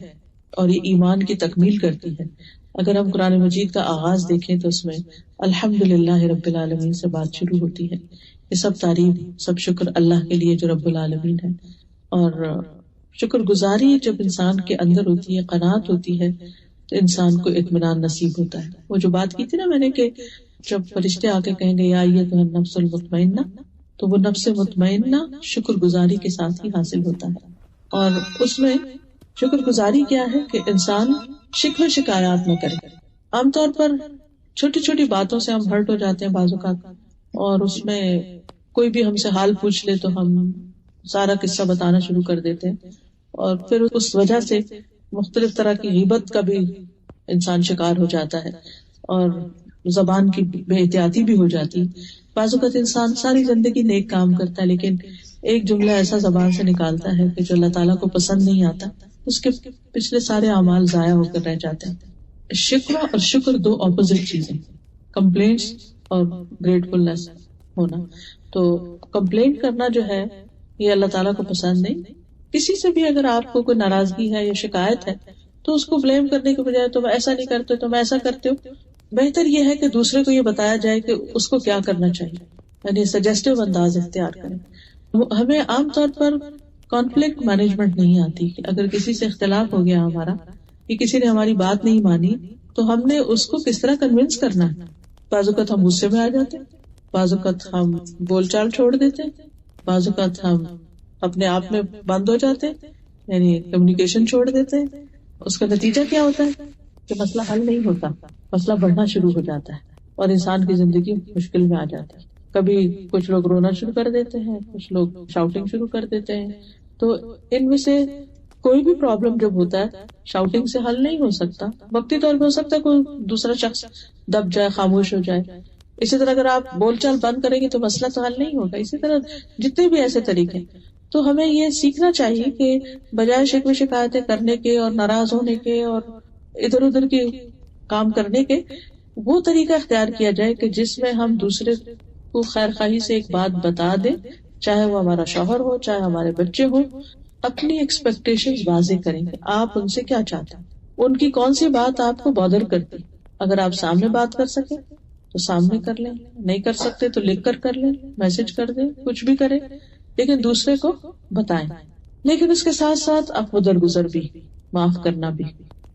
اور یہ ایمان کی تکمیل کرتی ہے. اگر ہم قرآن مجید کا آغاز دیکھیں تو اس میں الحمدللہ رب العالمین سے بات شروع ہوتی ہے. یہ سب تعریف، سب شکر اللہ کے لیے جو رب العالمین ہے. اور شکر گزاری جب انسان کے اندر ہوتی ہے، قناعت ہوتی ہے، تو انسان کو اطمینان نصیب ہوتا ہے. وہ جو بات کی تھی نا میں نے کہ جب فرشتے آ کے کہیں گے یا ایتھا النفس المطمئنہ، تو وہ نفس مطمئنہ شکر گزاری کے ساتھ ہی حاصل ہوتا ہے. اور اس میں شکر گزاری کیا ہے کہ انسان شکوے شکایات نہ کرے. عام طور پر چھوٹی چھوٹی باتوں سے ہم ہرٹ ہو جاتے ہیں بعض اوقات، اور اس میں کوئی بھی ہم سے حال پوچھ لے تو ہم سارا قصہ بتانا شروع کر دیتے ہیں، اور پھر اس وجہ سے مختلف طرح کی غیبت کا بھی انسان شکار ہو جاتا ہے، اور زبان کی بے احتیاطی بھی ہو جاتی. بعض اوقات انسان ساری زندگی نیک کام کرتا ہے لیکن ایک جملہ ایسا زبان سے نکالتا ہے کہ جو اللہ تعالیٰ کو پسند نہیں آتا، اس کے پچھلے سارے اعمال ضائع ہو کر رہ جاتے ہیں. شکوہ اور شکر دو اپوزٹ چیزیں، کمپلینٹس اور گریٹفلنس ہونا. تو کمپلینٹ کرنا جو ہے یہ اللہ تعالیٰ کو پسند نہیں. کسی سے بھی اگر آپ کو کوئی ناراضگی ہے یا شکایت ہے تو اس کو بلیم کرنے کے بجائے تم ایسا نہیں کرتے تم ایسا کرتے ہو، بہتر یہ ہے کہ دوسرے کو یہ بتایا جائے کہ اس کو کیا کرنا چاہیے، یعنی سجیسٹو انداز اختیار کریں. ہمیں عام طور پر کانفلکٹ مینجمنٹ نہیں آتی کہ اگر کسی سے اختلاف ہو گیا ہمارا کہ کسی نے ہماری بات نہیں مانی تو ہم نے اس کو کس طرح کنونس کرنا ہے. بعض اوقات ہم غصے میں آ جاتے ہیں، بعض اوقات ہم بول چال چھوڑ دیتے ہیں، بعض اوقات ہم اپنے آپ میں بند ہو جاتے ہیں، یعنی کمیونیکیشن چھوڑ دیتے ہیں. اس کا نتیجہ کیا ہوتا ہے کہ مسئلہ حل نہیں ہوتا، مسئلہ بڑھنا شروع ہو جاتا ہے اور انسان کی زندگی مشکل میں آ جاتی ہے. کبھی کچھ لوگ رونا شروع کر دیتے ہیں، کچھ لوگ شاؤٹنگ شروع کر دیتے ہیں. تو ان میں سے کوئی بھی پرابلم جب ہوتا ہے شاؤٹنگ سے حل نہیں ہو سکتا. وقتی طور پہ ہو سکتا ہے کوئی دوسرا شخص دب جائے، خاموش ہو جائے. اسی طرح اگر آپ بول چال بند کریں گے تو مسئلہ تو حل نہیں ہوگا. اسی طرح جتنے بھی ایسے طریقے، تو ہمیں یہ سیکھنا چاہیے کہ بجائے شکوے شکایتیں کرنے کے اور ناراض ہونے کے اور ادھر ادھر کے کام کرنے کے، وہ طریقہ اختیار کیا جائے کہ جس میں ہم دوسرے کو خیر خواہی سے ایک بات بتا دیں، چاہے وہ ہمارا شوہر ہو چاہے ہمارے بچے ہوں. اپنی ایکسپیکٹیشنز واضح کریں کہ آپ ان سے کیا چاہتے ہیں، ان کی کون سی بات آپ کو بادر کرتی. اگر آپ سامنے بات کر سکیں تو سامنے کر لیں، نہیں کر سکتے تو لکھ کر لیں، میسج کر دیں، کچھ بھی کریں، لیکن دوسرے کو بتائیں. لیکن اس کے ساتھ ساتھ اب درگزر بھی، معاف کرنا بھی،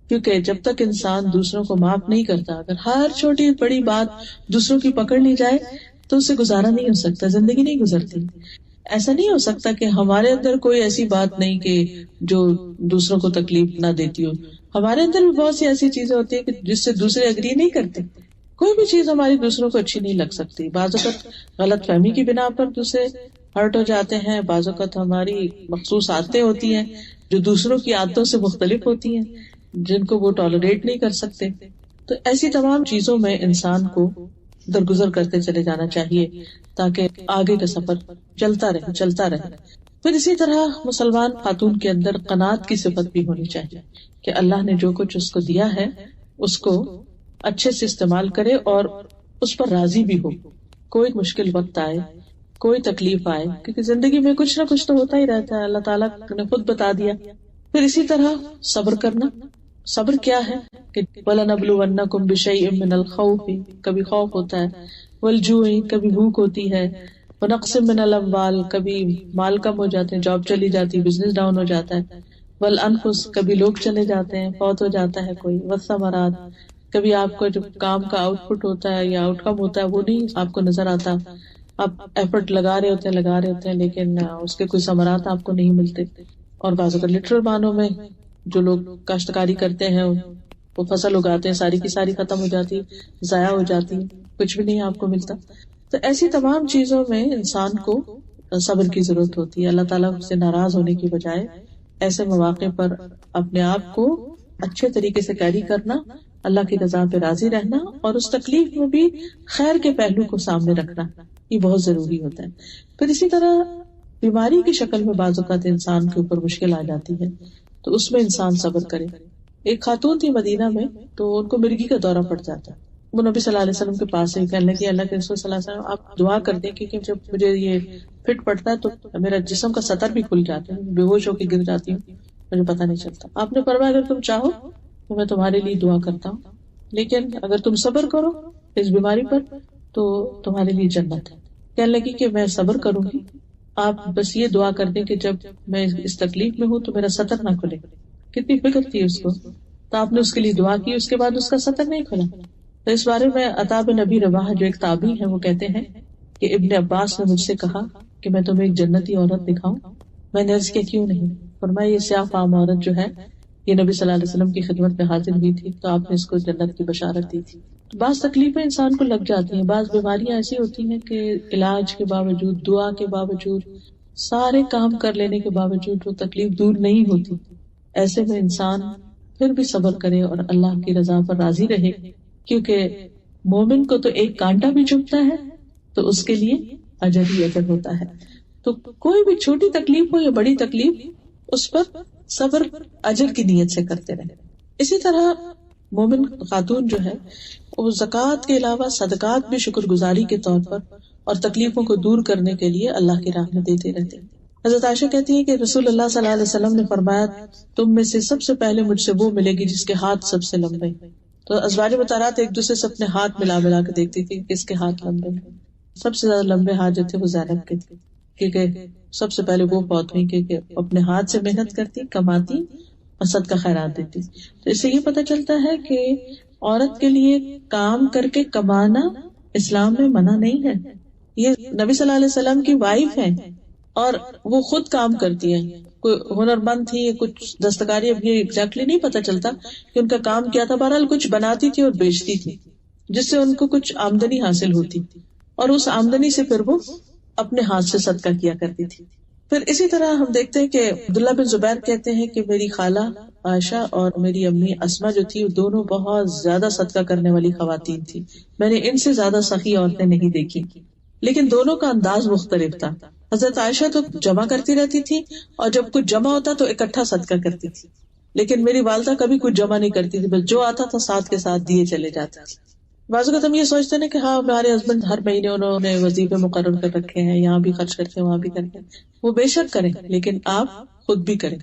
کیونکہ جب تک انسان دوسروں کو معاف نہیں کرتا، اگر ہر چھوٹی بڑی بات دوسروں کی پکڑ لی جائے تو اسے گزارا نہیں ہو سکتا، زندگی نہیں گزرتی. ایسا نہیں ہو سکتا کہ ہمارے اندر کوئی ایسی بات نہیں کہ جو دوسروں کو تکلیف نہ دیتی ہو. ہمارے اندر بھی بہت سی ایسی چیزیں ہوتی ہیں کہ جس سے دوسرے اگری نہیں کرتے. کوئی بھی چیز ہماری دوسروں کو اچھی نہیں لگ سکتی. بعض اوقات غلط فہمی کی بنا پر دوسرے ہرٹ ہو جاتے ہیں، بعض اوقات ہماری مخصوص عادتیں ہوتی ہیں جو دوسروں کی عادتوں سے مختلف ہوتی ہیں، جن کو وہ ٹالریٹ نہیں کر سکتے. تو ایسی تمام چیزوں میں انسان کو درگزر کرتے چلے جانا چاہیے تاکہ آگے کا سفر چلتا رہے. پھر اسی طرح مسلمان خاتون کے اندر قناعت کی صفت بھی ہونی چاہیے کہ اللہ نے جو کچھ اس کو دیا ہے اس کو اچھے سے استعمال کرے اور اس پر راضی بھی ہو. کوئی مشکل وقت آئے، کوئی تکلیف آئے، کیونکہ زندگی میں کچھ نہ کچھ تو ہوتا ہی رہتا ہے، اللہ تعالیٰ نے خود بتا دیا. پھر اسی طرح صبر کرنا. صبر کیا ہے کہ وَلَنَبْلُوَنَّكُمْ بِشَيْءٍ مِّنَ الْخَوْفِ، کبھی خوف ہوتا ہے، وَالْجُوعِ، کبھی بھوک ہوتی ہے، وَنَقْصٍ مِّنَ الْأَمْوَالِ، کبھی مال کم ہو جاتے ہیں، جاب چلی جاتی، بزنس ڈاؤن ہو جاتا ہے، وَالْأَنفُسِ، کبھی لوگ چلے جاتے ہیں، فوت ہو جاتا ہے کوئی، وَالثَّمَرَاتِ، کبھی آپ کو جو کام کا آؤٹ پٹ ہوتا ہے یا آؤٹ کم ہوتا ہے وہ نہیں آپ کو نظر آتا. آپ ایفرٹ لگا رہے ہوتے ہیں لیکن اس کے کوئی ثمرات آپ کو نہیں ملتے. اور بعض اوقات لٹرل معنوں میں جو لوگ کاشتکاری کرتے ہیں وہ فصل اگاتے ہیں، ساری کی ساری ختم ہو جاتی، ضائع ہو جاتی، کچھ بھی نہیں آپ کو ملتا. تو ایسی تمام چیزوں میں انسان کو صبر کی ضرورت ہوتی ہے. اللہ تعالیٰ سے ناراض ہونے کی بجائے ایسے مواقع پر اپنے آپ کو اچھے طریقے سے کیری کرنا، اللہ کی رضا پہ راضی رہنا، اور اس تکلیف میں بھی خیر کے پہلو کو سامنے رکھنا، یہ بہت ضروری ہوتا ہے. پھر اسی طرح بیماری کی شکل میں بعض اوقات انسان کے اوپر مشکل آ جاتی ہے تو اس میں انسان صبر کرے. ایک خاتون تھی مدینہ میں، تو ان کو مرگی کا دورہ پڑ جاتا. وہ نبی صلی اللہ علیہ وسلم کے پاس سے کہنے لگی اللہ کے رسول صلی اللہ علیہ وسلم آپ دعا کر دیں کیونکہ جب مجھے یہ فٹ پڑتا ہے تو میرا جسم کا سطر بھی کھل جاتا ہے، بے ہوش ہو کے گر جاتی ہوں، مجھے پتہ نہیں چلتا. آپ نے فرمایا اگر تم چاہو تو میں تمہارے لیے دعا کرتا ہوں، لیکن اگر تم صبر کرو اس بیماری پر تو تمہارے لیے جنت ہے. کہنے لگی کہ میں صبر کروں گی، آپ بس یہ دعا کر دیں کہ جب میں اس تکلیف میں ہوں تو میرا سطر نہ کھلے. کتنی فکر تھی اس کو، تو آپ نے اس کے لیے دعا کی، اس کے بعد اس کا سطر نہیں کھلا. تو اس بارے میں عطا بن ابی رواح جو ایک تابعی ہیں وہ کہتے ہیں کہ ابن عباس نے مجھ سے کہا کہ میں تمہیں ایک جنتی عورت دکھاؤں. میں نے عرض کیا کیوں نہیں. فرمایا یہ سیاہ فام عورت جو ہے یہ نبی صلی اللہ علیہ وسلم کی خدمت میں حاضر ہوئی تھی تو آپ نے اس کو جنت کی بشارت دی تھی. بعض تکلیفیں انسان کو لگ جاتی ہیں, بعض بیماریاں ایسی ہوتی ہیں کہ علاج کے باوجود, دعا کے باوجود, سارے کام کر لینے کے باوجود وہ تکلیف دور نہیں ہوتی. ایسے میں انسان پھر بھی صبر کرے اور اللہ کی رضا پر راضی رہے, کیونکہ مومن کو تو ایک کانٹا بھی چبھتا ہے تو اس کے لیے اجر ہی اجر ہوتا ہے. تو کوئی بھی چھوٹی تکلیف ہو یا بڑی تکلیف, اس پر صبر اجر کی نیت سے کرتے رہے. اسی طرح مومن خاتون جو ہے وہ زکوٰۃ کے علاوہ صدقات بھی شکر گزاری کے طور پر اور تکلیفوں کو دور کرنے کے لیے اللہ کی راہ میں دیتے رہتے ہیں. حضرت عائشہ کہتی ہے کہ رسول اللہ صلی اللہ علیہ وسلم نے فرمایا تم میں سے سب سے پہلے مجھ سے وہ ملے گی جس کے ہاتھ سب سے لمبے. تو ازواج مطہرات ایک دوسرے سے اپنے ہاتھ ملا ملا کے دیکھتی تھی کس کے ہاتھ لمبے ہیں. سب سے زیادہ لمبے ہاتھ جو تھے وہ زینب کے تھے, کیونکہ سب سے پہلے وہ فوت ہوئی, کیونکہ اپنے ہاتھ سے محنت کرتی, کماتی اور صدقہ خیرات دیتی. تو اس سے یہ پتہ چلتا ہے کہ عورت کے لیے کام کر کے کمانا اسلام میں منع نہیں ہے. یہ نبی صلی اللہ علیہ وسلم کی وائف ہیں اور وہ خود کام کرتی ہیں. کوئی ہنر مند تھی, کچھ دستکاری, اب یہ ایگزیکٹلی نہیں پتہ چلتا کہ ان کا کام کیا تھا, بہرحال کچھ بناتی تھی اور بیچتی تھی جس سے ان کو کچھ آمدنی حاصل ہوتی, اور اس آمدنی سے پھر وہ اپنے ہاتھ سے صدقہ کیا کرتی تھی. پھر اسی طرح ہم دیکھتے ہیں کہ عبداللہ بن زبیر کہتے ہیں کہ میری خالہ عائشہ اور میری امی اسما جو تھی, دونوں بہت زیادہ صدقہ کرنے والی خواتین تھی. میں نے ان سے زیادہ سخی عورتیں نہیں دیکھی, لیکن دونوں کا انداز مختلف تھا. حضرت عائشہ تو جمع کرتی رہتی تھی اور جب کچھ جمع ہوتا تو اکٹھا صدقہ کرتی تھی, لیکن میری والدہ کبھی کچھ جمع نہیں کرتی تھی, بس جو آتا تھا ساتھ کے ساتھ دیے چلے جاتے تھے. بعض اوقات ہم یہ سوچتے ہیں کہ ہاں ہمارے ہسبینڈ ہر مہینے انہوں نے وظیفے مقرر کر رکھے ہیں, یہاں بھی خرچ کرتے ہیں وہاں بھی کرتے ہیں. وہ بے شک کریں, لیکن آپ خود بھی کریں.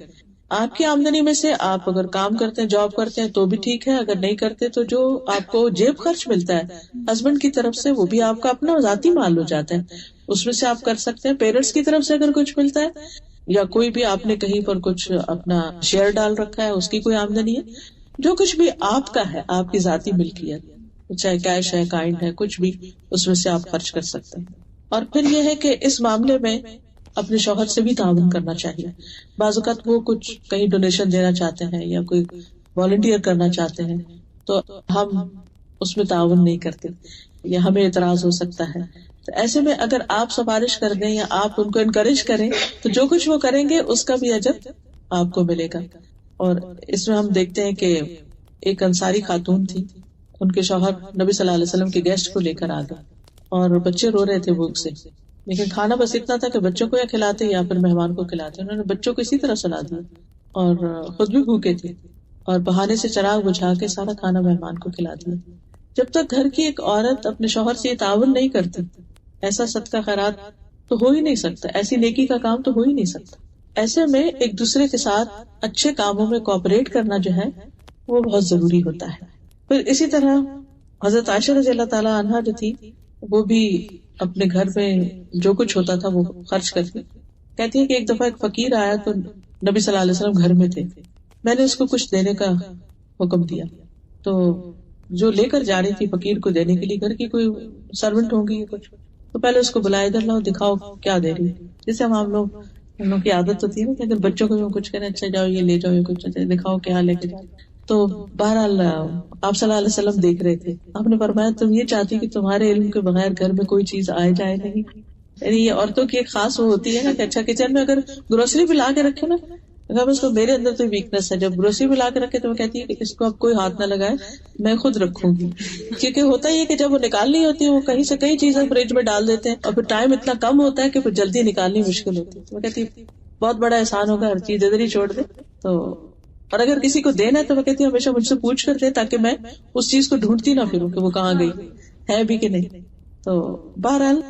آپ کی آمدنی میں سے آپ اگر کام کرتے ہیں, جاب کرتے ہیں تو بھی ٹھیک ہے, اگر نہیں کرتے تو جو آپ کو جیب خرچ ملتا ہے ہسبینڈ کی طرف سے وہ بھی آپ کا اپنا ذاتی مال ہو جاتا ہے, اس میں سے آپ کر سکتے ہیں. پیرنٹس کی طرف سے اگر کچھ ملتا ہے یا کوئی بھی آپ نے کہیں پر کچھ اپنا شیئر ڈال رکھا ہے, اس کی کوئی آمدنی ہے, جو کچھ بھی آپ کا ہے, آپ کی ذاتی ملکیت, چاہے کیش ہے, کائنڈ ہے, کچھ بھی, اس میں سے آپ خرچ کر سکتے ہیں. اور پھر یہ ہے کہ اس معاملے میں اپنے شوہر سے بھی تعاون کرنا چاہیے. بعض اوقات وہ کچھ کہیں ڈونیشن دینا چاہتے ہیں یا کوئی والنٹیئر کرنا چاہتے ہیں تو ہم اس میں تعاون نہیں کرتے یا ہمیں اعتراض ہو سکتا ہے. تو ایسے میں اگر آپ سفارش کر دیں یا آپ ان کو انکریج کریں تو جو کچھ وہ کریں گے اس کا بھی اجر آپ کو ملے گا. اور اس میں ہم دیکھتے ہیں کہ ایک انصاری خاتون تھی, ان کے شوہر نبی صلی اللہ علیہ وسلم کے گیسٹ کو لے کر آ گئے اور بچے رو رہے تھے بھوک سے, لیکن کھانا بس اتنا تھا کہ بچوں کو یا کھلاتے یا پھر مہمان کو کھلاتے. انہوں نے بچوں کو اسی طرح سلا دیا اور خود بھی بھوکے تھے اور بہانے سے چراغ بجھا کے سارا کھانا مہمان کو کھلا دیا. جب تک گھر کی ایک عورت اپنے شوہر سے یہ تعاون نہیں کرتی, ایسا صدقہ خیرات تو ہو ہی نہیں سکتا, ایسی نیکی کا کام تو ہو ہی نہیں سکتا. ایسے میں ایک دوسرے کے ساتھ اچھے کاموں میں کوآپریٹ کرنا جو ہے وہ بہت ضروری ہوتا ہے. پھر اسی طرح حضرت عائشہ رضی اللہ تعالی عنہا جو تھی وہ بھی اپنے گھر میں جو کچھ ہوتا تھا وہ خرچ کرتی. کہتی ہے کہ ایک دفعہ ایک فقیر آیا تو نبی صلی اللہ علیہ وسلم گھر میں تھے, میں نے اس کو کچھ دینے کا حکم دیا, تو جو لے کر جا رہی تھی فقیر کو دینے کے لیے, گھر کی کوئی سرونٹ ہوگی کچھ, تو پہلے اس کو بلایا, ادھر لاؤ دکھاؤ کیا دے رہی. جیسے ہم لوگ کی عادت ہوتی ہے نا کہ اگر بچوں کو کچھ کہنا, اچھا جاؤ یہ لے جاؤ, یہ کچھ دکھاؤ کیا لے کے جاؤ. تو بہرحال آپ صلی اللہ علیہ وسلم دیکھ رہے تھے, آپ نے فرمایا تم یہ چاہتی کہ تمہارے علم کے بغیر گھر میں کوئی چیز آئے جائے نہیں. یعنی یہ عورتوں کی ایک خاص وہ ہوتی ہے نا کہ اچھا کچن میں اگر گروسری بھی لا کے رکھے نا, اگر اس کو, میرے اندر تو ویکنس ہے, جب گروسری بھی لا کے رکھے تو میں کہتی ہے کہ اس کو اب کوئی ہاتھ نہ لگائے, میں خود رکھوں گی. کیونکہ ہوتا ہی ہے کہ جب وہ نکالنی ہوتی ہے وہ کہیں سے کئی چیزیں فریج میں ڈال دیتے ہیں اور پھر ٹائم اتنا کم ہوتا ہے کہ پھر جلدی نکالنی مشکل ہوتی ہے. میں کہتی بہت بڑا احسان ہوگا, ہر چیز ادھر ہی چھوڑ دے. تو اور اگر کسی کو دینا ہے تو میں کہتی ہوں ہمیشہ مجھ سے پوچھ کر دے, تاکہ میں اس چیز کو ڈھونڈتی نہ پھروں کہ وہ کہاں گئی ہے بھی کہ نہیں. تو بہرحال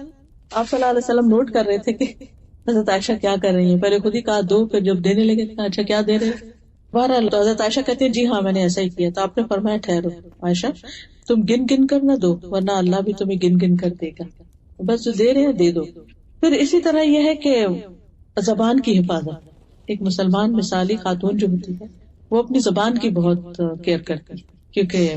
آپ صلی اللہ علیہ وسلم نوٹ کر رہے تھے کہ حضرت عائشہ کیا کر رہی ہیں. پہلے خود ہی کہا دو, پھر جب دینے لگے کہا اچھا کیا دے رہے. بہرحال تو حضرت عائشہ کہتے ہیں جی ہاں میں نے ایسا ہی کیا. تو آپ نے فرمایا ٹھہرو عائشہ, تم گن گن کر نہ دو ورنہ اللہ بھی تمہیں گن گن کر دے گا, بس جو دے رہے ہیں دے دو. پھر اسی طرح یہ ہے کہ زبان کی حفاظت. ایک مسلمان مثالی خاتون جو ہوتی ہے وہ اپنی زبان کی بہت کیئر کرتی ہے, کیونکہ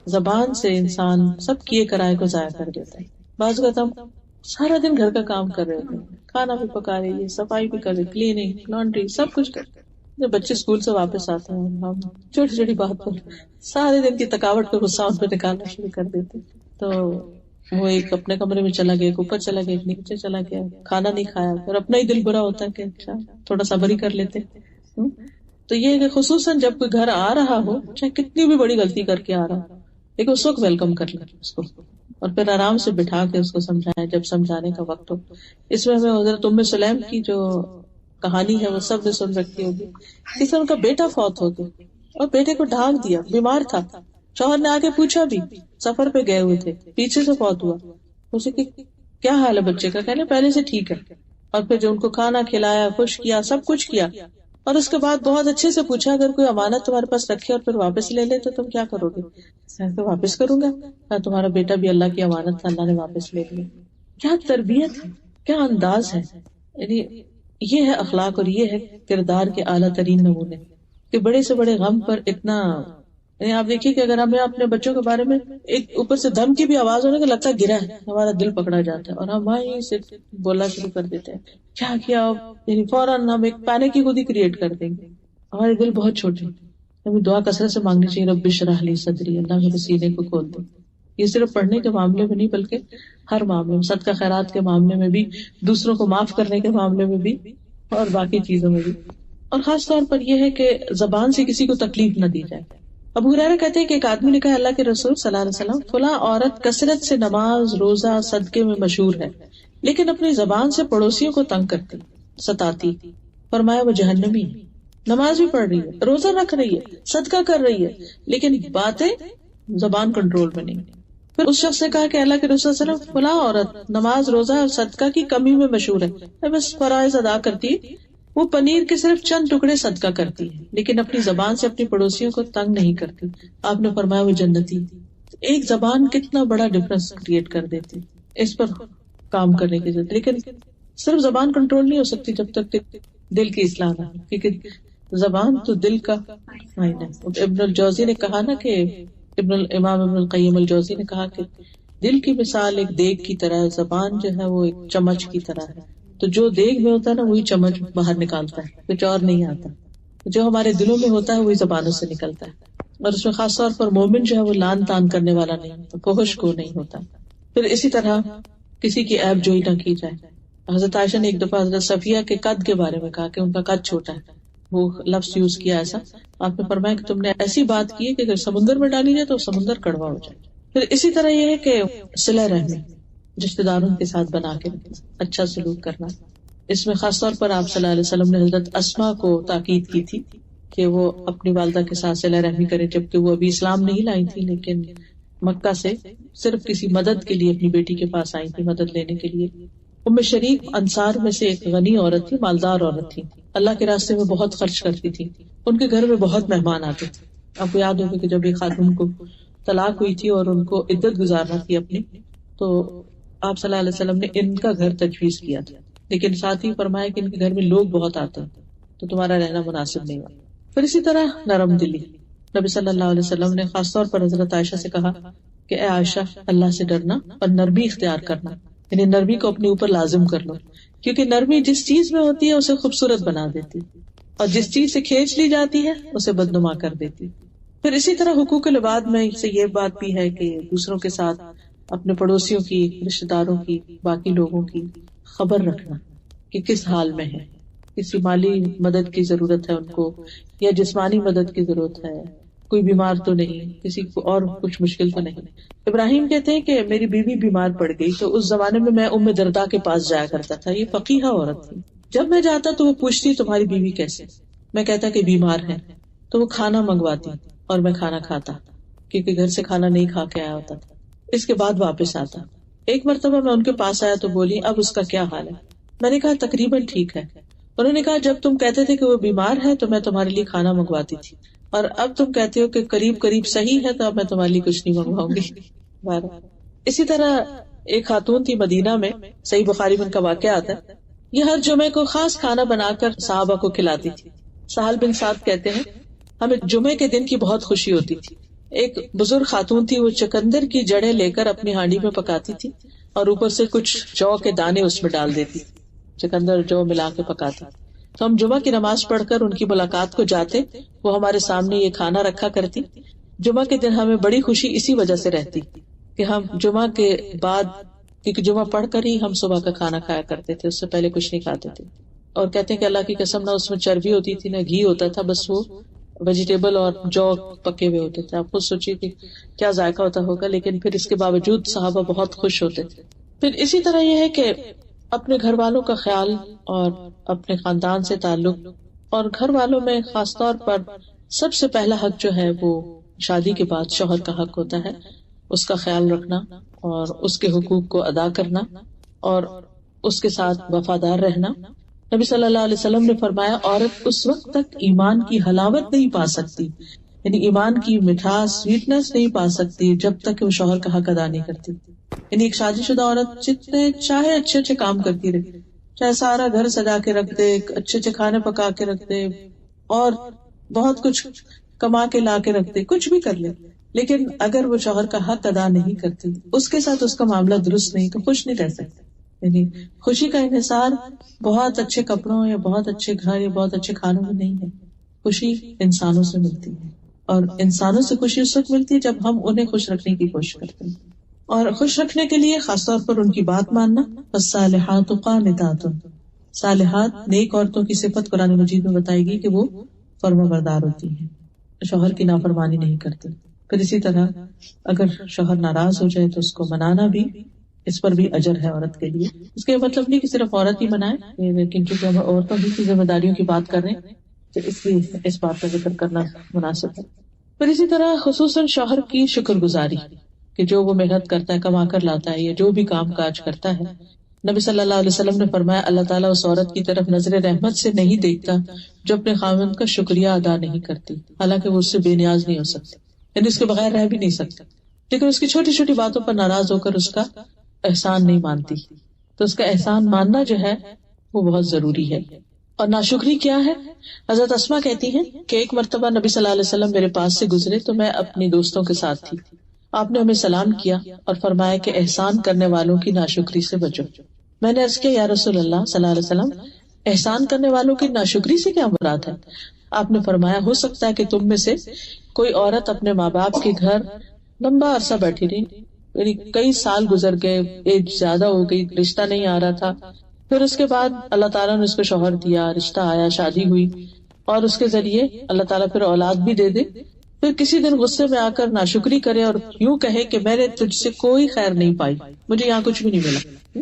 زبان سے انسان سب کیے کرائے کو ضائع کر دیتا ہے. بعض اوقات ہم سارا دن گھر کا کام کر رہے ہوتے ہیں, کھانا بھی پکا رہی ہے، صفائی بھی کر رہی، کلیننگ، لانڈری، سب کچھ کر رہی۔ جب بچے اسکول سے واپس آتے ہیں ہم چھوٹی چھوٹی بات پر سارے دن کی تھکاوٹ کا غصہ ان پہ نکالنا شروع کر دیتے، تو وہ ایک اپنے کمرے میں چلا گیا، ایک اوپر چلا گیا، ایک نیچے چلا گیا، کھانا نہیں کھایا، پھر اپنا ہی دل برا ہوتا ہے کہ اچھا تھوڑا صبر ہی کر لیتے۔ تو یہ کہ خصوصاً جب کوئی گھر آ رہا ہو، چاہے کتنی بھی بڑی غلطی کر کے آ رہا ہو، لیکن اس وقت ویلکم کر لیں اس کو، اور پھر آرام سے بٹھا کے اس کو سمجھائیں جب سمجھانے کا وقت ہو۔ اس میں ہمیں حضرت ام سلیم کی جو کہانی ہے وہ سب نے سن رکھی ہوگی۔ کسی ان کا بیٹا فوت ہو گیا اور بیٹے کو ڈھانک دیا، بیمار تھا، شوہر نے آگے پوچھا بھی، سفر پہ گئے ہوئے تھے، پیچھے سے فوت ہوا، اسے کہ کیا حال ہے بچے کا، کہنے پہلے سے ٹھیک ہے، اور پھر جو ان کو کھانا کھلایا، خوش کیا، سب کچھ کیا، اور اس کے بعد بہت اچھے سے پوچھا اگر کوئی امانت تمہارے پاس رکھے اور پھر واپس لے لے تو تم کیا کرو گے؟ میں تو واپس کروں گا، تمہارا بیٹا بھی اللہ کی امانت تھا، اللہ نے واپس لے لیا۔ کیا تربیت ہے، کیا انداز ہے، یعنی یہ ہے اخلاق اور یہ ہے کردار کے اعلیٰ ترین نمونے، کہ بڑے سے بڑے غم پر اتنا، یعنی آپ دیکھیے کہ اگر ہمیں اپنے بچوں کے بارے میں ایک اوپر سے دم کی بھی آواز ہونے کا لگتا ہے گرا ہے، ہمارا دل پکڑا جاتا ہے اور ہم وہیں سے بولنا شروع کر دیتے ہیں کیا یعنی فوراً ہم ایک پینک ہی خود ہی کریٹ کر دیں گے۔ ہمارے دل بہت چھوٹے ہیں، ہمیں دعا کثرت سے مانگنی چاہیے، رب اشرح لی صدری، اللہ میرے سینے کو کھول دے۔ یہ صرف پڑھنے کے معاملے میں نہیں بلکہ ہر معاملے میں، صدقہ خیرات کے معاملے میں بھی، دوسروں کو معاف کرنے کے معاملے میں بھی، اور باقی چیزوں میں بھی۔ اور خاص طور پر یہ ہے کہ زبان سے کسی کو تکلیف نہ دی جائے۔ ابو ہریرہ کہتے ہیں کہ ایک آدمی نے کہا اللہ کے رسول صلی اللہ علیہ وسلم، فلاں عورت کثرت سے نماز، روزہ، صدقے میں مشہور ہے، لیکن اپنی زبان سے پڑوسیوں کو تنگ کرتی، ستاتی۔ فرمایا وہ جہنمی ہے، نماز بھی پڑھ رہی ہے، روزہ رکھ رہی ہے، صدقہ کر رہی ہے، لیکن باتیں زبان کنٹرول میں نہیں۔ پھر اس شخص نے کہا کہ اللہ کے رسول صلی اللہ علیہ وسلم، فلاں عورت نماز، روزہ اور صدقہ کی کمی میں مشہور ہے، بس فرائض ادا کرتی، وہ پنیر کے صرف چند ٹکڑے صدقہ کرتی ہے، لیکن اپنی زبان سے اپنی پڑوسیوں کو تنگ نہیں کرتی۔ آپ نے فرمایا وہ جنتی۔ ایک زبان کتنا بڑا ڈفرنس کریٹ کر دیتی، اس پر کام کرنے کی ضرورت۔ لیکن صرف زبان کنٹرول نہیں ہو سکتی جب تک دل کی اصلاح نہ ہو، کیونکہ زبان تو دل کا آئینہ ہے۔ ابن الجوزی نے کہا نا کہ امام ابن القیم الجوزی نے کہا کہ دل کی مثال ایک دیگ کی طرح ہے، زبان جو ہے وہ ایک چمچ کی طرح ہے، تو جو دیگ میں ہوتا ہے نا وہی چمچ باہر نکالتا ہے، کچھ اور نہیں آتا۔ جو ہمارے دلوں میں ہوتا ہے وہی زبانوں سے نکلتا ہے، اور اس میں خاص طور پر مومن جو ہے وہ لان تان کرنے والا نہیں ہوتا، فحش کو نہیں ہوتا۔ پھر اسی طرح کسی کی عیب جوئی نہ کی جائے۔ حضرت عائشہ نے ایک دفعہ حضرت صفیہ کے قد کے بارے میں کہا کہ ان کا قد چھوٹا ہے، وہ لفظ یوز کیا ایسا، آپ نے فرمایا کہ تم نے ایسی بات کی ہے کہ اگر سمندر میں ڈالی جائے تو سمندر کڑوا ہو جائے۔ پھر اسی طرح یہ ہے کہ صلہ رحمی، رشتہ داروں کے ساتھ بنا کے رکھنا، اچھا سلوک کرنا۔ اس میں خاص طور پر آپ صلی اللہ علیہ وسلم نے حضرت اسماء کو تاکید کی تھی کہ وہ اپنی والدہ کے ساتھ صلہ رحمی کرے، جبکہ وہ ابھی اسلام نہیں لائی تھی، لیکن مکہ سے صرف کسی مدد کے لیے اپنی بیٹی کے پاس آئی تھی، مدد لینے کے لیے۔ ام شریک انصار میں سے ایک غنی عورت تھی، مالدار عورت تھی، اللہ کے راستے میں بہت خرچ کرتی تھی، ان کے گھر میں بہت مہمان آتے تھے۔ آپ کو یاد ہوگا کہ جب ایک خاتون کو طلاق ہوئی تھی اور ان کو عدت گزارنا تھی اپنی، تو آپ صلی اللہ علیہ وسلم نے ان کا گھر تجویز کیا تھا، لیکن ساتھ ہی فرمایا کہ ان کے گھر میں لوگ بہت آتے ہیں تو تمہارا رہنا مناسب نہیں ہوا۔ پھر اسی طرح نرم دلی، نبی صلی اللہ علیہ وسلم نے خاص طور پر حضرت عائشہ سے کہا کہ اے عائشہ، اللہ سے ڈرنا اور نرمی اختیار کرنا، یعنی نرمی کو اپنے اوپر لازم کر لو، کیونکہ نرمی جس چیز میں ہوتی ہے اسے خوبصورت بنا دیتی، اور جس چیز سے کھینچ لی جاتی ہے اسے بدنما کر دیتی۔ پھر اسی طرح حقوق العباد میں سے یہ بات بھی ہے کہ دوسروں کے ساتھ اپنے پڑوسیوں کی، رشتہ داروں کی، باقی لوگوں کی خبر رکھنا کہ کس حال میں ہے، کسی مالی مدد کی ضرورت ہے ان کو، یا جسمانی مدد کی ضرورت ہے، کوئی بیمار تو نہیں، کسی کو اور کچھ مشکل تو نہیں۔ ابراہیم کہتے ہیں کہ میری بیوی بیمار پڑ گئی تو اس زمانے میں میں ام درداء کے پاس جایا کرتا تھا، یہ فقیہہ عورت تھی۔ جب میں جاتا تو وہ پوچھتی تمہاری بیوی کیسے، میں کہتا کہ بیمار ہے، تو وہ کھانا منگواتی اور میں کھانا کھاتا، کیونکہ گھر سے کھانا نہیں کھا کے آیا ہوتا تھا۔ اس کے بعد واپس آتا۔ ایک مرتبہ میں ان کے پاس آیا تو بولی اب اس کا کیا حال ہے؟ میں نے کہا تقریباً ٹھیک ہے۔ انہوں نے کہا جب تم کہتے تھے کہ وہ بیمار ہے تو میں تمہارے لیے کھانا منگواتی تھی، اور اب تم کہتے ہو کہ قریب قریب صحیح ہے تو اب میں تمہارے لیے کچھ نہیں منگواؤں گی۔ اسی طرح ایک خاتون تھی مدینہ میں، صحیح بخاری میں ان کا واقعہ آتا ہے، یہ ہر جمعے کو خاص کھانا بنا کر صحابہ کو کھلاتی تھی۔ سہل بن سعد کہتے ہیں ہمیں جمعے کے دن کی بہت خوشی ہوتی تھی۔ ایک بزرگ خاتون تھی، وہ چکندر کی جڑیں لے کر اپنی ہانڈی میں پکاتی تھی اور اوپر سے کچھ جو کے دانے اس میں ڈال دیتی، چقندر جو ملا کے پکاتے. تو ہم جمعہ کی نماز پڑھ کر ان کی ملاقات کو جاتے، وہ ہمارے سامنے یہ کھانا رکھا کرتی. جمعہ کے دن ہمیں بڑی خوشی اسی وجہ سے رہتی کہ ہم جمعہ کے بعد، کیونکہ جمعہ پڑھ کر ہی ہم صبح کا کھانا کھایا کرتے تھے، اس سے پہلے کچھ نہیں کھاتے تھے. اور کہتے ہیں کہ اللہ کی قسم نہ اس میں چربی ہوتی تھی نہ گھی ہوتا تھا، بس وہ ویجیٹیبل اور جو پکے ہوئے ہوتے تھے. آپ خود سوچیے کہ کیا ذائقہ ہوتا ہوگا، لیکن پھر اس کے باوجود صحابہ بہت خوش ہوتے تھے. پھر اسی طرح یہ ہے کہ اپنے گھر والوں کا خیال اور اپنے خاندان سے تعلق، اور گھر والوں میں خاص طور پر سب سے پہلا حق جو ہے وہ شادی کے بعد شوہر کا حق ہوتا ہے، اس کا خیال رکھنا اور اس کے حقوق کو ادا کرنا اور اس کے ساتھ وفادار رہنا. نبی صلی اللہ علیہ وسلم نے فرمایا عورت اس وقت تک ایمان کی حلاوت نہیں پا سکتی، یعنی ایمان کی مٹھاس سویٹنس نہیں پا سکتی جب تک کہ وہ شوہر کا حق ادا نہیں کرتی. یعنی ایک شادی شدہ عورت جتنے چاہے اچھے اچھے کام کرتی رہے، چاہے سارا گھر سجا کے رکھ دے، اچھے اچھے کھانے پکا کے رکھ دے اور بہت کچھ کما کے لا کے رکھ دے، کچھ بھی کر لے، لیکن اگر وہ شوہر کا حق ادا نہیں کرتی، اس کے ساتھ اس کا معاملہ درست نہیں، تو خوش نہیں رہ سکتی. یعنی خوشی کا انحصار بہت اچھے کپڑوں یا بہت اچھے گھر یا بہت اچھے کھانوں میں نہیں ہے. خوشی انسانوں سے ملتی ہے، اور انسانوں سے خوشی اس وقت ملتی ہے جب ہم انہیں خوش رکھنے کی کوشش کرتے ہیں. اور خوش رکھنے کے لیے خاص طور پر ان کی بات ماننا. فالصالحات قانتات، صالحات نیک عورتوں کی صفت قرآن مجید میں بتائی گئی کہ وہ فرما بردار ہوتی ہیں، شوہر کی نافرمانی نہیں کرتی. پھر اسی طرح اگر شوہر ناراض ہو جائے تو اس کو منانا بھی، اس پر بھی اجر ہے عورت کے لیے. اس کا مطلب نہیں کہ صرف عورت ہی منائے، لیکن چونکہ ہم عورتوں کی ذمہ داریوں کی بات کر رہے ہیں تو اس لیے اس بات کا ذکر کرنا مناسب ہے. پھر اسی طرح خصوصاً شوہر کی شکر گزاری کہ جو وہ محنت کرتا ہے، کما کر لاتا ہے یا جو بھی کام کاج کرتا ہے. نبی صلی اللہ علیہ وسلم نے فرمایا اللہ تعالیٰ اس عورت کی طرف نظر رحمت سے نہیں دیکھتا جو اپنے خاوند کا شکریہ ادا نہیں کرتی، حالانکہ وہ اس سے بے نیاز نہیں ہو سکتی، یعنی اس کے بغیر رہ بھی نہیں سکتا، لیکن اس کی چھوٹی چھوٹی باتوں پر ناراض ہو کر اس کا احسان نہیں مانتی. تو اس کا احسان ماننا جو ہے وہ بہت ضروری ہے. اور ناشکری کیا ہے؟ حضرت اسما کہتی ہیں کہ ایک مرتبہ نبی صلی اللہ علیہ وسلم میرے پاس سے گزرے تو میں اپنی دوستوں کے ساتھ تھی. آپ نے ہمیں سلام کیا اور فرمایا کہ احسان کرنے والوں کی ناشکری سے بچو. میں نے عرض کیا یا رسول اللہ صلی اللہ علیہ وسلم، احسان کرنے والوں کی ناشکری سے کیا مراد ہے؟ آپ نے فرمایا ہو سکتا ہے کہ تم میں سے کوئی عورت اپنے ماں باپ کے گھر لمبا عرصہ بیٹھی رہی، یعنی کئی سال گزر گئے، ایج زیادہ ہو گئی، رشتہ نہیں آ رہا تھا، پھر اس کے بعد اللہ تعالیٰ نے اس کو شوہر دیا، رشتہ آیا، شادی ہوئی، اور اس کے ذریعے اللہ تعالیٰ پھر اولاد بھی دے دے، پھر کسی دن غصے میں آ کر ناشکری کرے اور یوں کہے کہ میں نے تجھ سے کوئی خیر نہیں پائی، مجھے یہاں کچھ بھی نہیں ملا.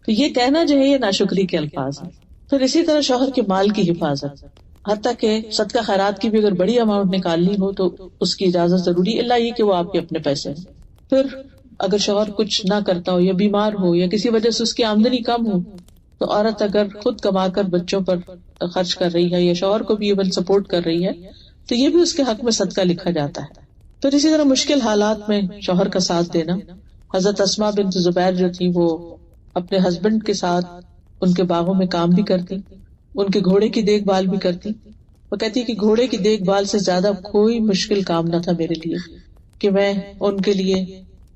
تو یہ کہنا جو ہے یہ ناشکری کے الفاظ ہیں. پھر اسی طرح شوہر کے مال کی حفاظت، حتیٰ کہ صدقہ خیرات کی بھی اگر بڑی اماؤنٹ نکالنی ہو تو اس کی اجازت ضروری، اللہ یہ کہ وہ آپ کے اپنے پیسے ہیں. پھر اگر شوہر کچھ نہ کرتا ہو یا بیمار ہو یا کسی وجہ سے اس کی آمدنی کم ہو تو عورت اگر خود کما کر بچوں پر خرچ کر رہی ہے یا شوہر کو بھی ایون سپورٹ کر رہی ہے تو یہ بھی اس کے حق میں صدقہ لکھا جاتا ہے. پھر اسی طرح مشکل حالات میں شوہر کا ساتھ دینا. حضرت اسماء بنت زبیر جو تھی وہ اپنے ہسبینڈ کے ساتھ ان کے باغوں میں کام بھی کرتی، ان کے گھوڑے کی دیکھ بھال بھی کرتی. وہ کہتی کہ گھوڑے کی دیکھ بھال سے زیادہ کوئی مشکل کام نہ تھا میرے لیے کہ میں ان کے لیے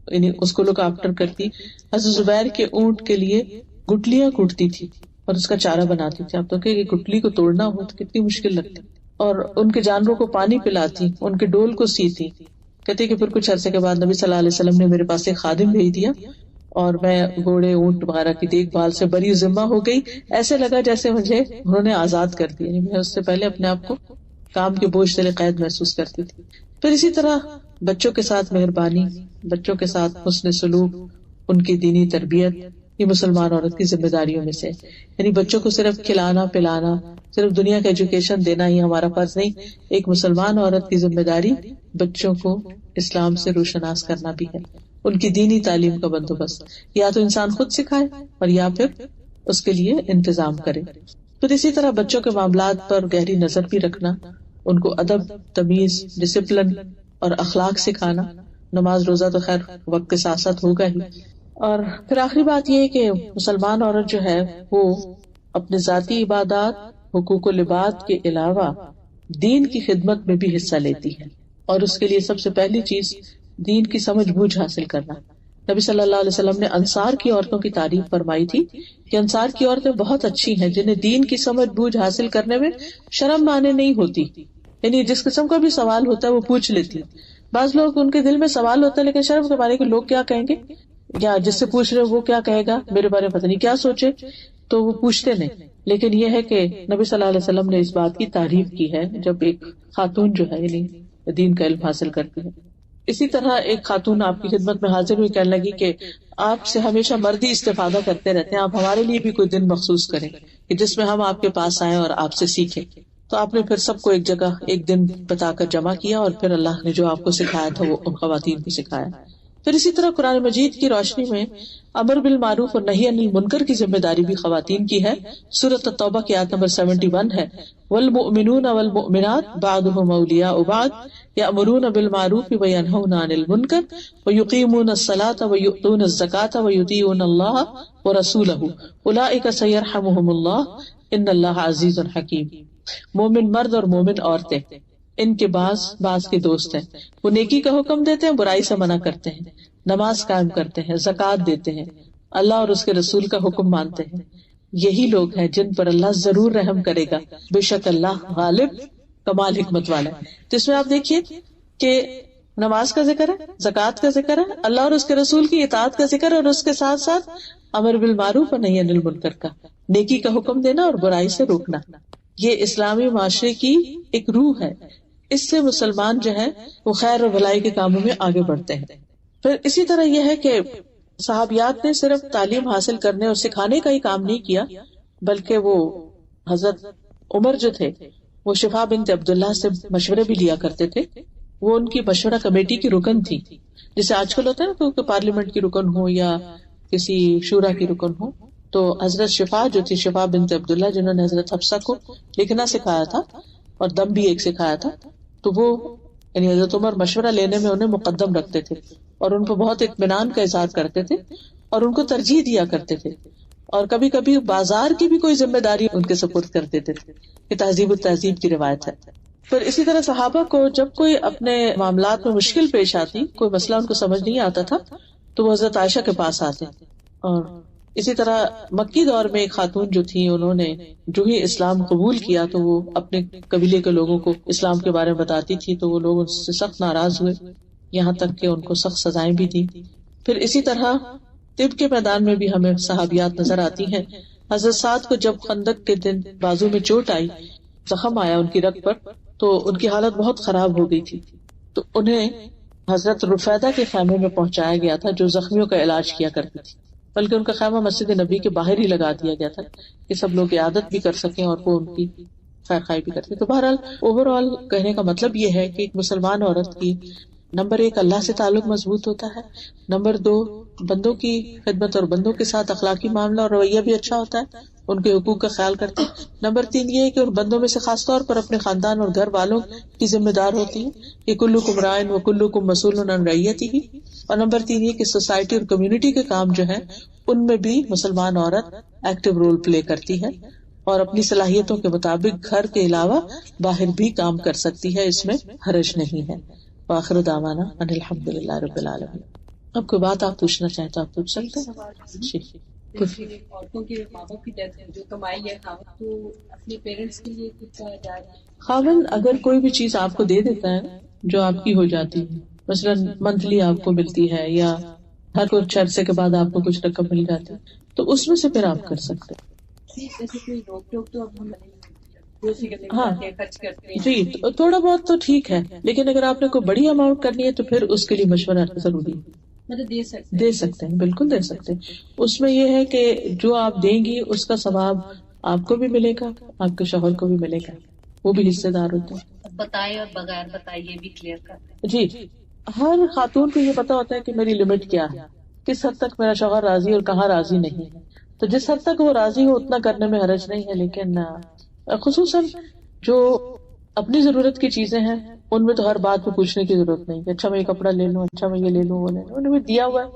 یعنی اس کو لک آفٹر کرتی. حضرت زبیر کے اونٹ کے لیے گٹلیاں کوٹتی تھی اور اس کا چارہ بناتی تھی. آپ تو کہ گٹلی کو توڑنا ہو تو کتنی مشکل لگتی. اور ان کے جانوروں کو پانی پلاتی، ان کے ڈول کو سیتی. کہتے کہ پھر کچھ عرصے کے بعد نبی صلی اللہ علیہ وسلم نے میرے پاس ایک خادم بھیج دیا اور میں گھوڑے اونٹ وغیرہ کی دیکھ بھال سے بری ذمہ ہو گئی. ایسے لگا جیسے مجھے انہوں نے آزاد کر دیا، میں اس سے پہلے اپنے آپ کو کام کے بوجھ سے قید محسوس کرتی تھی. پھر اسی طرح بچوں کے ساتھ مہربانی، بچوں کے ساتھ حسن سلوک، ان کی دینی تربیت، یہ مسلمان عورت کی ذمہ داریوں میں سے. یعنی بچوں کو صرف کھلانا پلانا، صرف دنیا کا ایجوکیشن دینا ہی ہمارا فرض نہیں. ایک مسلمان عورت کی ذمہ داری بچوں کو اسلام سے روشناس کرنا بھی ہے. ان کی دینی تعلیم کا بندوبست یا تو انسان خود سکھائے اور یا پھر اس کے لیے انتظام کرے. پھر اسی طرح بچوں کے معاملات پر گہری نظر بھی رکھنا، ان کو ادب، تمیز، ڈسپلن اور اخلاق سکھانا. نماز روزہ تو خیر وقت کے ساتھ ساتھ ہوگا ہی. اور پھر آخری بات یہ ہے کہ مسلمان عورت جو ہے وہ اپنے ذاتی عبادات، حقوق و لباد کے علاوہ دین کی خدمت میں بھی حصہ لیتی ہے. اور اس کے لیے سب سے پہلی چیز دین کی سمجھ بوجھ حاصل کرنا. نبی صلی اللہ علیہ وسلم نے انصار کی عورتوں کی تعریف فرمائی تھی کہ انصار کی عورتیں بہت اچھی ہیں، جنہیں دین کی سمجھ بوجھ حاصل کرنے میں شرم مانے نہیں ہوتی، یعنی جس قسم کا بھی سوال ہوتا ہے وہ پوچھ لیتی. بعض لوگ ان کے دل میں سوال ہوتا ہے لیکن شرم کے بارے کہ لوگ کیا کہیں گے، یا جس سے پوچھ رہے وہ کیا کہے گا، میرے بارے میں پتہ نہیں کیا سوچے، تو وہ پوچھتے نہیں. لیکن یہ ہے کہ نبی صلی اللہ علیہ وسلم نے اس بات کی تعریف کی ہے جب ایک خاتون جو ہے یعنی دین کا علم حاصل کرتی ہے. اسی طرح ایک خاتون آپ کی خدمت میں حاضر ہوئی، کہنے لگی کہ آپ سے ہمیشہ مرد ہی استفادہ کرتے رہتے ہیں، آپ ہمارے لیے بھی کوئی دن مخصوص کریں کہ جس میں ہم آپ کے پاس آئیں اور آپ سے سیکھیں. تو آپ نے پھر سب کو ایک جگہ ایک دن بتا کر جمع کیا اور پھر اللہ نے جو آپ کو سکھایا تھا وہ ان خواتین کو سکھایا. پھر اسی طرح قرآن مجید کی روشنی میں امر بالمعروف اور نہی عن المنکر کی ذمہ داری بھی خواتین کی ہے. سورۃ التوبہ کی آیت نمبر 71 ہے، والمؤمنون والمؤمنات بعضهم اولیاء بعض یأمرون بالمعروف وینہون عن المنکر ویقیمون الصلاة ویؤتون الزکاة ویطیعون اللہ ورسولہ اولئک سیرحمہم اللہ ان اللہ عزیز حکیم. مومن مرد اور مومن عورتیں ان کے بعض کے دوست ہیں، وہ نیکی کا حکم دیتے ہیں، برائی سے منع کرتے ہیں، نماز قائم کرتے ہیں، زکوٰۃ دیتے ہیں، اللہ اور اس کے رسول کا حکم مانتے ہیں. یہی لوگ ہیں جن پر اللہ ضرور رحم کرے گا، بے شک اللہ غالب کمال حکمت والا ہے. تو اس میں آپ دیکھیے کہ نماز کا ذکر ہے، زکوٰۃ کا ذکر ہے، اللہ اور اس کے رسول کی اطاعت کا ذکر ہے، اور اس کے ساتھ ساتھ امر بالمعروف اور نہی عن المنکر کا، نیکی کا حکم دینا اور برائی سے روکنا. یہ اسلامی معاشرے کی ایک روح ہے، اس سے مسلمان جو ہے وہ خیر اور بھلائی کے کاموں میں آگے بڑھتے ہیں. پھر اسی طرح یہ ہے کہ صحابیات نے صرف تعلیم حاصل کرنے اور سکھانے کا ہی کام نہیں کیا، بلکہ وہ حضرت عمر جو تھے وہ شفا بنت عبداللہ سے مشورے بھی لیا کرتے تھے. وہ ان کی مشورہ کمیٹی کی رکن تھی، جیسے آج کل ہوتا ہے نا کہ پارلیمنٹ کی رکن ہو یا کسی شورا کی رکن ہو. تو حضرت شفا جو تھی، شفا بنت عبداللہ، جنہوں نے حضرت حفصہ کو لکھنا سکھایا تھا اور دم بھی ایک سکھایا تھا، تو وہ یعنی حضرت عمر مشورہ لینے میں انہیں مقدم رکھتے تھے اور ان کو بہت اطمینان کا اظہار کرتے تھے اور ان کو ترجیح دیا کرتے تھے، اور کبھی کبھی بازار کی بھی کوئی ذمہ داری ان کے سپرد کر دیتے تھے. یہ تہذیب التہذیب کی روایت ہے. پھر اسی طرح صحابہ کو جب کوئی اپنے معاملات میں مشکل پیش آتی، کوئی مسئلہ ان کو سمجھ نہیں آتا تھا، تو وہ حضرت عائشہ کے پاس آتے. اور اسی طرح مکی دور میں ایک خاتون جو تھی، انہوں نے جو ہی اسلام قبول کیا تو وہ اپنے قبیلے کے لوگوں کو اسلام کے بارے میں بتاتی تھی، تو وہ لوگ ان سے سخت ناراض ہوئے، یہاں تک کہ ان کو سخت سزائیں بھی دی. پھر اسی طرح طب کے میدان میں بھی ہمیں صحابیات نظر آتی ہیں. حضرت سعد کو جب خندق کے دن بازو میں چوٹ آئی، زخم آیا ان کی رگ پر، تو ان کی حالت بہت خراب ہو گئی تھی، تو انہیں حضرت رفیدہ کے خیمے میں پہنچایا گیا تھا جو زخمیوں کا علاج کیا کرتی تھی، بلکہ ان کا خیمہ مسجد نبی کے باہر ہی لگا دیا گیا تھا کہ سب لوگ عیادت بھی کر سکیں اور وہ ان کی خیر خائی بھی کرتے. تو بہرحال اوور آل کہنے کا مطلب یہ ہے کہ ایک مسلمان عورت کی نمبر 1 اللہ سے تعلق مضبوط ہوتا ہے، نمبر 2 بندوں کی خدمت اور بندوں کے ساتھ اخلاقی معاملہ اور رویہ بھی اچھا ہوتا ہے، ان کے حقوق کا خیال کرتے ہیں. نمبر 3 یہ ہے کہ ان بندوں میں سے خاص طور پر اپنے خاندان اور گھر والوں کی ذمہ دار ہوتی ہے کہ کلکم راعٍ وکلکم مسئول عن رعیتہ. اور نمبر 3 یہ کہ سوسائٹی اور کمیونٹی کے کام جو ہے ان میں بھی مسلمان عورت ایکٹیو رول پلے کرتی ہے اور اپنی صلاحیتوں کے مطابق گھر کے علاوہ باہر بھی کام کر سکتی ہے، اس میں حرج نہیں ہے. وآخر دعوانا ان الحمد للہ رب العالمین. اب کوئی بات آپ پوچھنا چاہیں تو آپ پوچھ سکتے ہیں. عورتوں کے ماں باپ کی ڈیتھ جو کمائی ہے خاوند تو اپنے پیرنٹس کے لیے کچھ جائز ہے؟ خاوند اگر کوئی بھی چیز آپ کو دے دیتا ہے جو آپ کی ہو جاتی ہے، مثلا منتھلی آپ کو ملتی ہے یا ہر کچھ عرصے کے بعد آپ کو کچھ رقم مل جاتی ہے، تو اس میں سے پھر آپ کر سکتے ہیں. جیسے کوئی روک ٹوک تو اب ہم ہاں خرچ کرتے ہیں جی، تھوڑا بہت تو ٹھیک ہے، لیکن اگر آپ نے کوئی بڑی اماؤنٹ کرنی ہے تو پھر اس کے لیے مشورہ ضروری ہے. مطلب دے سکتے ہیں، بالکل دے سکتے ہیں. اس میں یہ ہے کہ جو آپ دیں گی اس کا ثواب آپ کو بھی ملے گا، آپ کے شوہر کو بھی ملے گا، وہ بھی حصے دار ہوتے ہیں. بتائے اور بغیر بتائے یہ بھی کلیئر کرتے ہیں. جی، ہر خاتون کو یہ پتا ہوتا ہے کہ میری لمٹ کیا ہے، کس حد تک میرا شوہر راضی اور کہاں راضی نہیں ہے. تو جس حد تک وہ راضی ہو اتنا کرنے میں حرج نہیں ہے، لیکن خصوصاً جو اپنی ضرورت کی چیزیں ہیں ان میں تو ہر بات پہ پوچھنے کی ضرورت نہیں کہ اچھا میں یہ کپڑا لے لوں، اچھا میں یہ لے لوں، وہ لے لوں، انہوں نے دیا ہوا ہے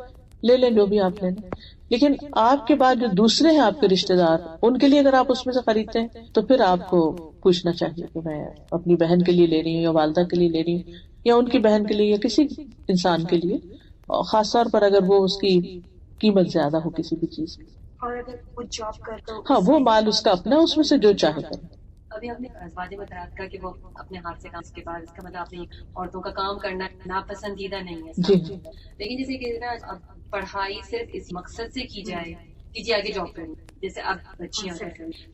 لے لیں جو بھی آپ لے لیں. لیکن آپ کے بعد جو دوسرے ہیں آپ کے رشتے دار، ان کے لیے اگر آپ اس میں سے خریدتے ہیں تو پھر آپ کو پوچھنا چاہیے کہ میں اپنی بہن کے لیے لے رہی ہوں یا والدہ کے لیے لے رہی ہوں یا ان کی بہن کے لیے یا کسی انسان کے لیے، اور خاص طور پر اگر وہ اس کی قیمت زیادہ ہو کسی بھی چیز کی. اور اگر وہ جاب کرتا ہو ہاں وہ مال اس کا اپنا، اس میں سے جو چاہے کرے. ابھی آپ نے ازواج مطہرات کا کہ وہ اپنے ہاتھ سے کام، اس کے بعد اس کا مطلب آپ نے عورتوں کا کام کرنا ناپسندیدہ نہیں ہے جی لیکن جیسے کہ نا اب پڑھائی صرف اس مقصد سے کی جائے کہ جی آگے جاب کرنی، جیسے اب بچیاں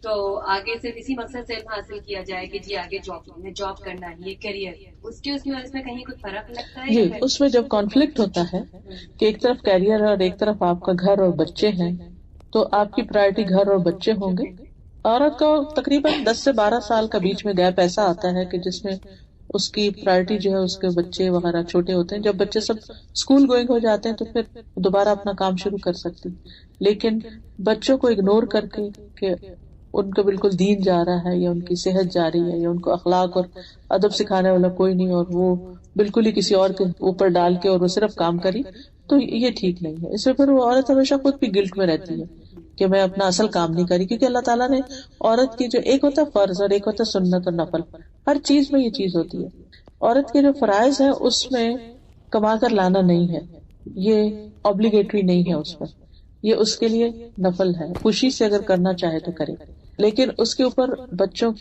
تو آگے صرف اسی مقصد سے علم حاصل کیا جائے کہ جی آگے جاب کرنا ہے، یہ کیریئر، اس میں کہیں کچھ فرق لگتا ہے؟ جی اس میں جب کانفلکٹ ہوتا ہے کہ ایک طرف کیریئر ہے اور ایک طرف آپ کا گھر اور بچے ہیں، تو آپ کی پرائرٹی گھر اور بچے ہوں گے. عورت کو تقریباً 10 سے 12 سال کا بیچ میں گیپ ایسا آتا ہے کہ جس میں اس کی پرائرٹی جو ہے اس کے بچے وغیرہ چھوٹے ہوتے ہیں. جب بچے سب اسکول گوئنگ ہو جاتے ہیں تو پھر دوبارہ اپنا کام شروع کر سکتی. لیکن بچوں کو اگنور کر کے کہ ان کو بالکل دین جا رہا ہے یا ان کی صحت جا رہی ہے یا ان کو اخلاق اور ادب سکھانے والا کوئی نہیں اور وہ بالکل ہی کسی اور کے اوپر ڈال کے اور وہ صرف کام کری، تو یہ ٹھیک نہیں ہے. اس میں پھر وہ عورت ہمیشہ خود بھی گلٹ میں رہتی ہے کہ میں اپنا اصل کام نہیں کری، کیونکہ اللہ تعالیٰ نے عورت کی جو ایک ہوتا ہے فرض اور ایک ہوتا ہے سنت اور نفل، ہر چیز میں یہ چیز ہوتی ہے. عورت کے جو فرائض ہیں اس میں کما کر لانا نہیں ہے، یہ obligatory نہیں ہے اس پر، یہ اس کے لیے نفل ہے. خوشی سے اگر کرنا چاہے تو کرے، لیکن اس کے اوپر بچوں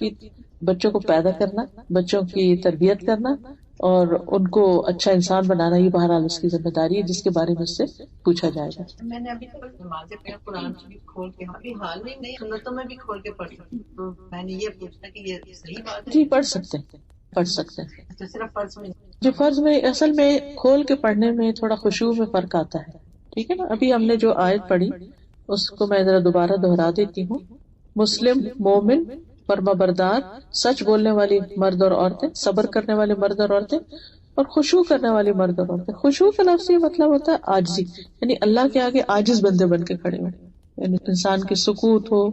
کو پیدا کرنا، بچوں کی تربیت کرنا اور ان کو اچھا انسان بنانا، یہ بہرحال اس کی ذمہ داری ہے جس کے بارے میں اس سے پوچھا جائے گا. میں نے ابھی تک نمازیں پڑھی قرآن بھی کھول کے، ابھی حال میں نہیں سنتوں میں بھی کھول کے پڑھ سکتی ہوں. تو میں نے یہ پوچھنا کہ یہ صحیح بات ہے؟ جی پڑھ سکتے ہیں. تو صرف فرض میں جو فرض میں اصل میں کھول کے پڑھنے میں تھوڑا خشوع میں فرق آتا ہے. ٹھیک ہے نا. ابھی ہم نے جو آیت پڑھی اس کو میں ذرا دوبارہ دہرا دیتی ہوں. مسلم، مومن، فرما بردار، سچ بولنے والی مرد اور عورتیں، صبر کرنے والے مرد اور عورتیں، اور خشوع کرنے والی مرد اور عورتیں. خشوع کا لفظ یہ مطلب ہوتا ہے عاجزی، یعنی اللہ کے آگے عاجز بندے بن کے کھڑے ہو، یعنی انسان کی سکوت ہو،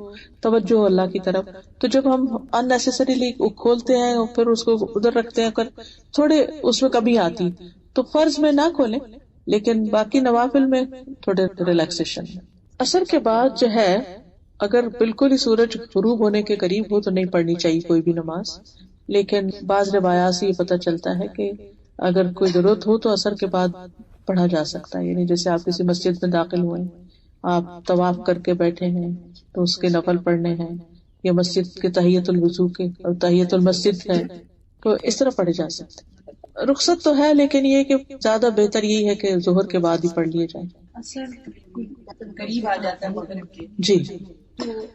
توجہ ہو اللہ کی طرف. تو جب ہم unnecessarily کھولتے ہیں اور پھر اس کو ادھر رکھتے ہیں، تھوڑے اس میں کمی آتی، تو فرض میں نہ کھولیں لیکن باقی نوافل میں تھوڑے ریلیکسیشن. اثر کے بعد جو ہے اگر بالکل ہی سورج غروب ہونے کے قریب ہو تو نہیں پڑھنی چاہیے کوئی بھی نماز، لیکن بعض روایات سے یہ پتہ چلتا ہے کہ اگر کوئی ضرورت ہو تو اثر کے بعد پڑھا جا سکتا ہے. یعنی جیسے آپ کسی مسجد میں داخل ہوئے، آپ طواف کر کے بیٹھے ہیں تو اس کے نفل پڑھنے ہیں، یا مسجد کے تحیۃ الوضو کے اور تحیۃ المسجد ہے تو اس طرح پڑھے جا سکتے. رخصت تو ہے لیکن یہ کہ زیادہ بہتر یہی ہے کہ ظہر کے بعد ہی پڑھ لیے جائیں. قریب آ جاتا ہے مغرب کے، جی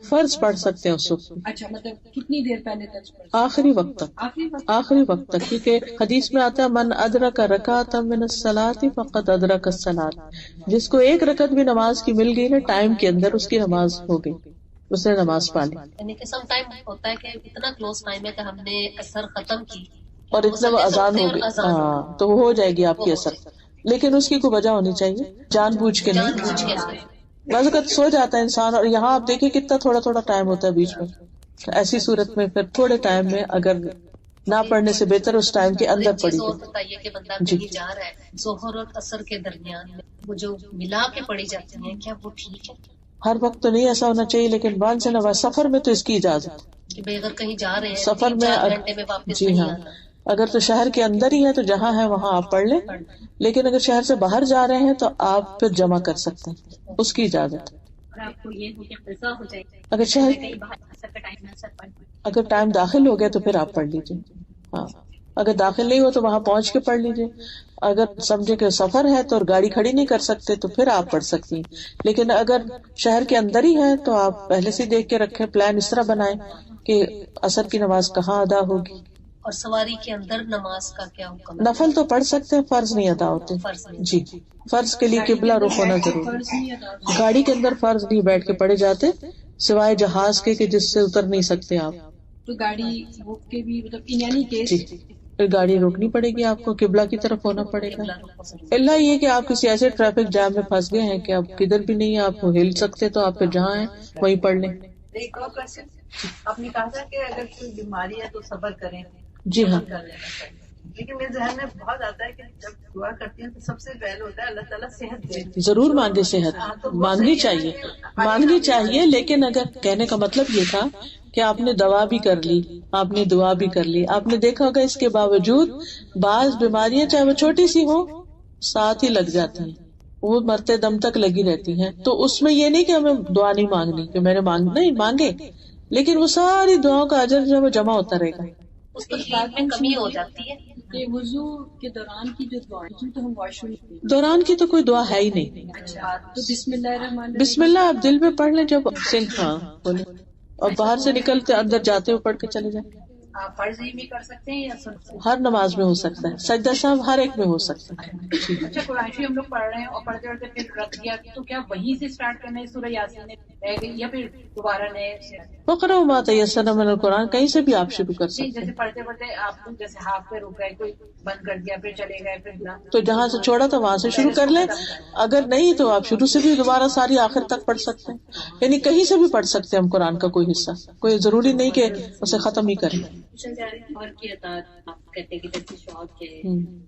فرض پڑھ سکتے ہیں اس وقت. اچھا مطلب کتنی دیر پہلے تک؟ آخری وقت تک، کیونکہ حدیث میں آتا ہے من ادرک رکعۃ من الصلاۃ فقد ادرک الصلاۃ، جس کو ایک رکعت بھی نماز کی مل گئی نا ٹائم کے اندر، اس کی نماز ہو گئی، اس نے نماز پا لی. یعنی کہ سم ٹائم ہوتا ہے کہ اتنا کلوز ٹائم ہے کہ ہم نے اثر ختم کی اور اتنا وہ اذان ہو گئی، ہاں تو ہو جائے گی آپ کی اثر. لیکن اس کی کوئی وجہ ہونی چاہیے، جان بوجھ کے نہیں. بعض اوقات سو جاتا ہے انسان، اور یہاں آپ دیکھیں کتنا تھوڑا تھوڑا ٹائم ہوتا ہے بیچ میں. ایسی صورت میں پھر تھوڑے ٹائم میں اگر نہ پڑھنے سے بہتر اس ٹائم کے اندر پڑھی اور بتائیے کہ بندہ کہیں جا رہا ہے ظہر اور عصر کے درمیان میں وہ جو ملا کے پڑھی جاتی ہیں، کیا وہ ٹھیک ہے؟ ہر وقت تو نہیں ایسا ہونا چاہیے، لیکن بعض سے نہ سفر میں تو اس کی اجازت کہ اگر کہیں جا رہے ہیں سفر میں 4 گھنٹے میں واپس جی ہاں، اگر تو شہر کے اندر ہی ہے تو جہاں ہے وہاں آپ پڑھ لیں، لیکن اگر شہر سے باہر جا رہے ہیں تو آپ پھر جمع کر سکتے ہیں، اس کی اجازت. اگر شہر اگر ٹائم داخل ہو گیا تو پھر آپ پڑھ لیجیے. ہاں اگر داخل نہیں ہو تو وہاں پہنچ کے پڑھ لیجیے. اگر سمجھے کہ سفر ہے تو گاڑی کھڑی نہیں کر سکتے تو پھر آپ پڑھ سکتی ہیں. لیکن اگر شہر کے اندر ہی ہے تو آپ پہلے سے دیکھ کے رکھیں، پلان اس طرح بنائیں کہ عصر کی نماز کہاں ادا ہوگی. اور سواری کے اندر نماز کا کیا حکم؟ نفل تو پڑھ سکتے ہیں، فرض نہیں ادا ہوتے. جی فرض کے لیے قبلہ رخ ہونا ضروری. گاڑی کے اندر فرض نہیں بیٹھ کے پڑھے جاتے سوائے جہاز کے کہ جس سے اتر نہیں سکتے آپ. تو گاڑی روک کے بھی مطلب یعنی کہ پھر گاڑی روکنی پڑے گی آپ کو، قبلہ کی طرف ہونا پڑے گا. اللہ یہ کہ آپ کسی ایسے ٹریفک جام میں پھنس گئے ہیں کہ آپ کدھر بھی نہیں آپ ہل سکتے تو آپ پھر جہاں ہیں وہیں پڑھ لیں. ایک اور کوشچن، آپ نے کہا تھا کہ اگر کوئی بیماری ہے تو صبر کریں. جی ہاں، لیکن میرے ذہن میں بہت آتا ہے کہ جب دعا کرتی ہیں تو سب سے پہلے ہوتا ہے اللہ تعالیٰ صحت دے. ضرور مانگے، صحت مانگنی چاہیے لیکن اگر کہنے کا مطلب یہ تھا کہ آپ نے دوا بھی کر لی، آپ نے دعا بھی کر لی، آپ نے دیکھا ہوگا اس کے باوجود بعض بیماریاں چاہے وہ چھوٹی سی ہو ساتھ ہی لگ جاتی ہیں، وہ مرتے دم تک لگی رہتی ہیں. تو اس میں یہ نہیں کہ ہمیں دعا نہیں مانگنی کہ میں نے نہیں مانگے، لیکن وہ ساری دعاؤں کا اجر جو ہے وہ جمع ہوتا رہے گا. اس کے بعد میں کمی ہو جاتی ہے. کہ وضو کے دوران کی جو دعا ہے تو ہم واش روم دوران کی تو کوئی دعا ہے ہی نہیں. تو بسم اللہ الرحمن الرحیم بسم اللہ آپ دل میں پڑھ لیں جب سنگھ بولے، اور باہر سے نکلتے اندر جاتے ہوئے پڑھ کے چلے جائیں. آپ فرض ہی بھی کر سکتے ہیں یا سنت؟ ہر نماز میں ہو سکتا ہے، سجدہ صاحب ہر ایک میں ہو سکتا ہے. اچھا قرآن شریف ہم لوگ پڑھ رہے ہیں اور پڑھتے پڑھتے پھر رکھ دیا تو کیا وہیں سے اسٹارٹ کرنا ہے سورہ یاسین رہ گئی یا پھر دوبارہ نئے سے؟ وقرأوا ما تيسر من القرآن کہیں سے بھی آپ شروع کر سکتے جیسے پڑھتے پڑھتے آپ جیسے ہاف پہ رک گئے، کوئی بند کر دیا پھر چلے گئے پھر تو جہاں سے چھوڑا تھا وہاں سے شروع کر لیں. اگر نہیں تو آپ شروع سے بھی دوبارہ ساری آخر تک پڑھ سکتے ہیں. یعنی کہیں سے بھی پڑھ سکتے ہیں ہم قرآن کا کوئی حصہ، کوئی ضروری نہیں کہ اسے ختم ہی کریں. اور کی اطاعت آپ کہتے ہیں کہ جیسے شوق ہے،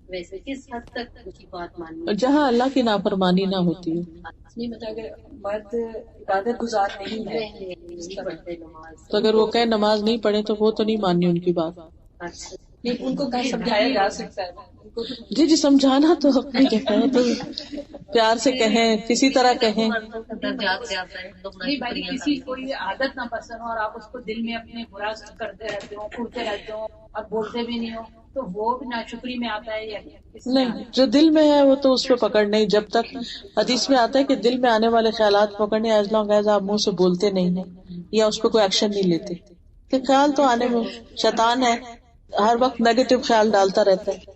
ویسے کس حد تک اس کی بات ماننی؟ جہاں اللہ کی نافرمانی نہ ہوتی ہے. نہیں مطلب اگر مرد عبادت گزار نہیں ہے نہیں پڑھتے نماز، تو اگر وہ کہیں نماز نہیں پڑھے تو وہ تو نہیں ماننی ان کی بات. لیکن ان کو کہیں سمجھایا جا سکتا ہے. جی سمجھانا تو اپنی جگہ ہے، تو پیار سے کہیں، کسی طرح کہیں. درجات زیادہ ہے لوگ نہیں بھائی کسی کوئی عادت نہ پسند ہو اور آپ اس کو دل میں اپنے برا کرتے رہتے ہو، کھڑتے رہتے ہو اور بولتے بھی نہیں ہو تو وہ بھی ناشکری میں آتا ہے یا نہیں؟ جو دل میں ہے وہ تو اس پہ پکڑ نہیں. جب تک حدیث میں آتا ہے کہ دل میں آنے والے خیالات پکڑنے ایز لانگ ایز آپ منہ سے بولتے نہیں ہیں یا اس پہ کوئی ایکشن نہیں لیتے. کہ خیال تو آنے میں شیطان ہے، ہر وقت نیگیٹو خیال ڈالتا رہتا ہے.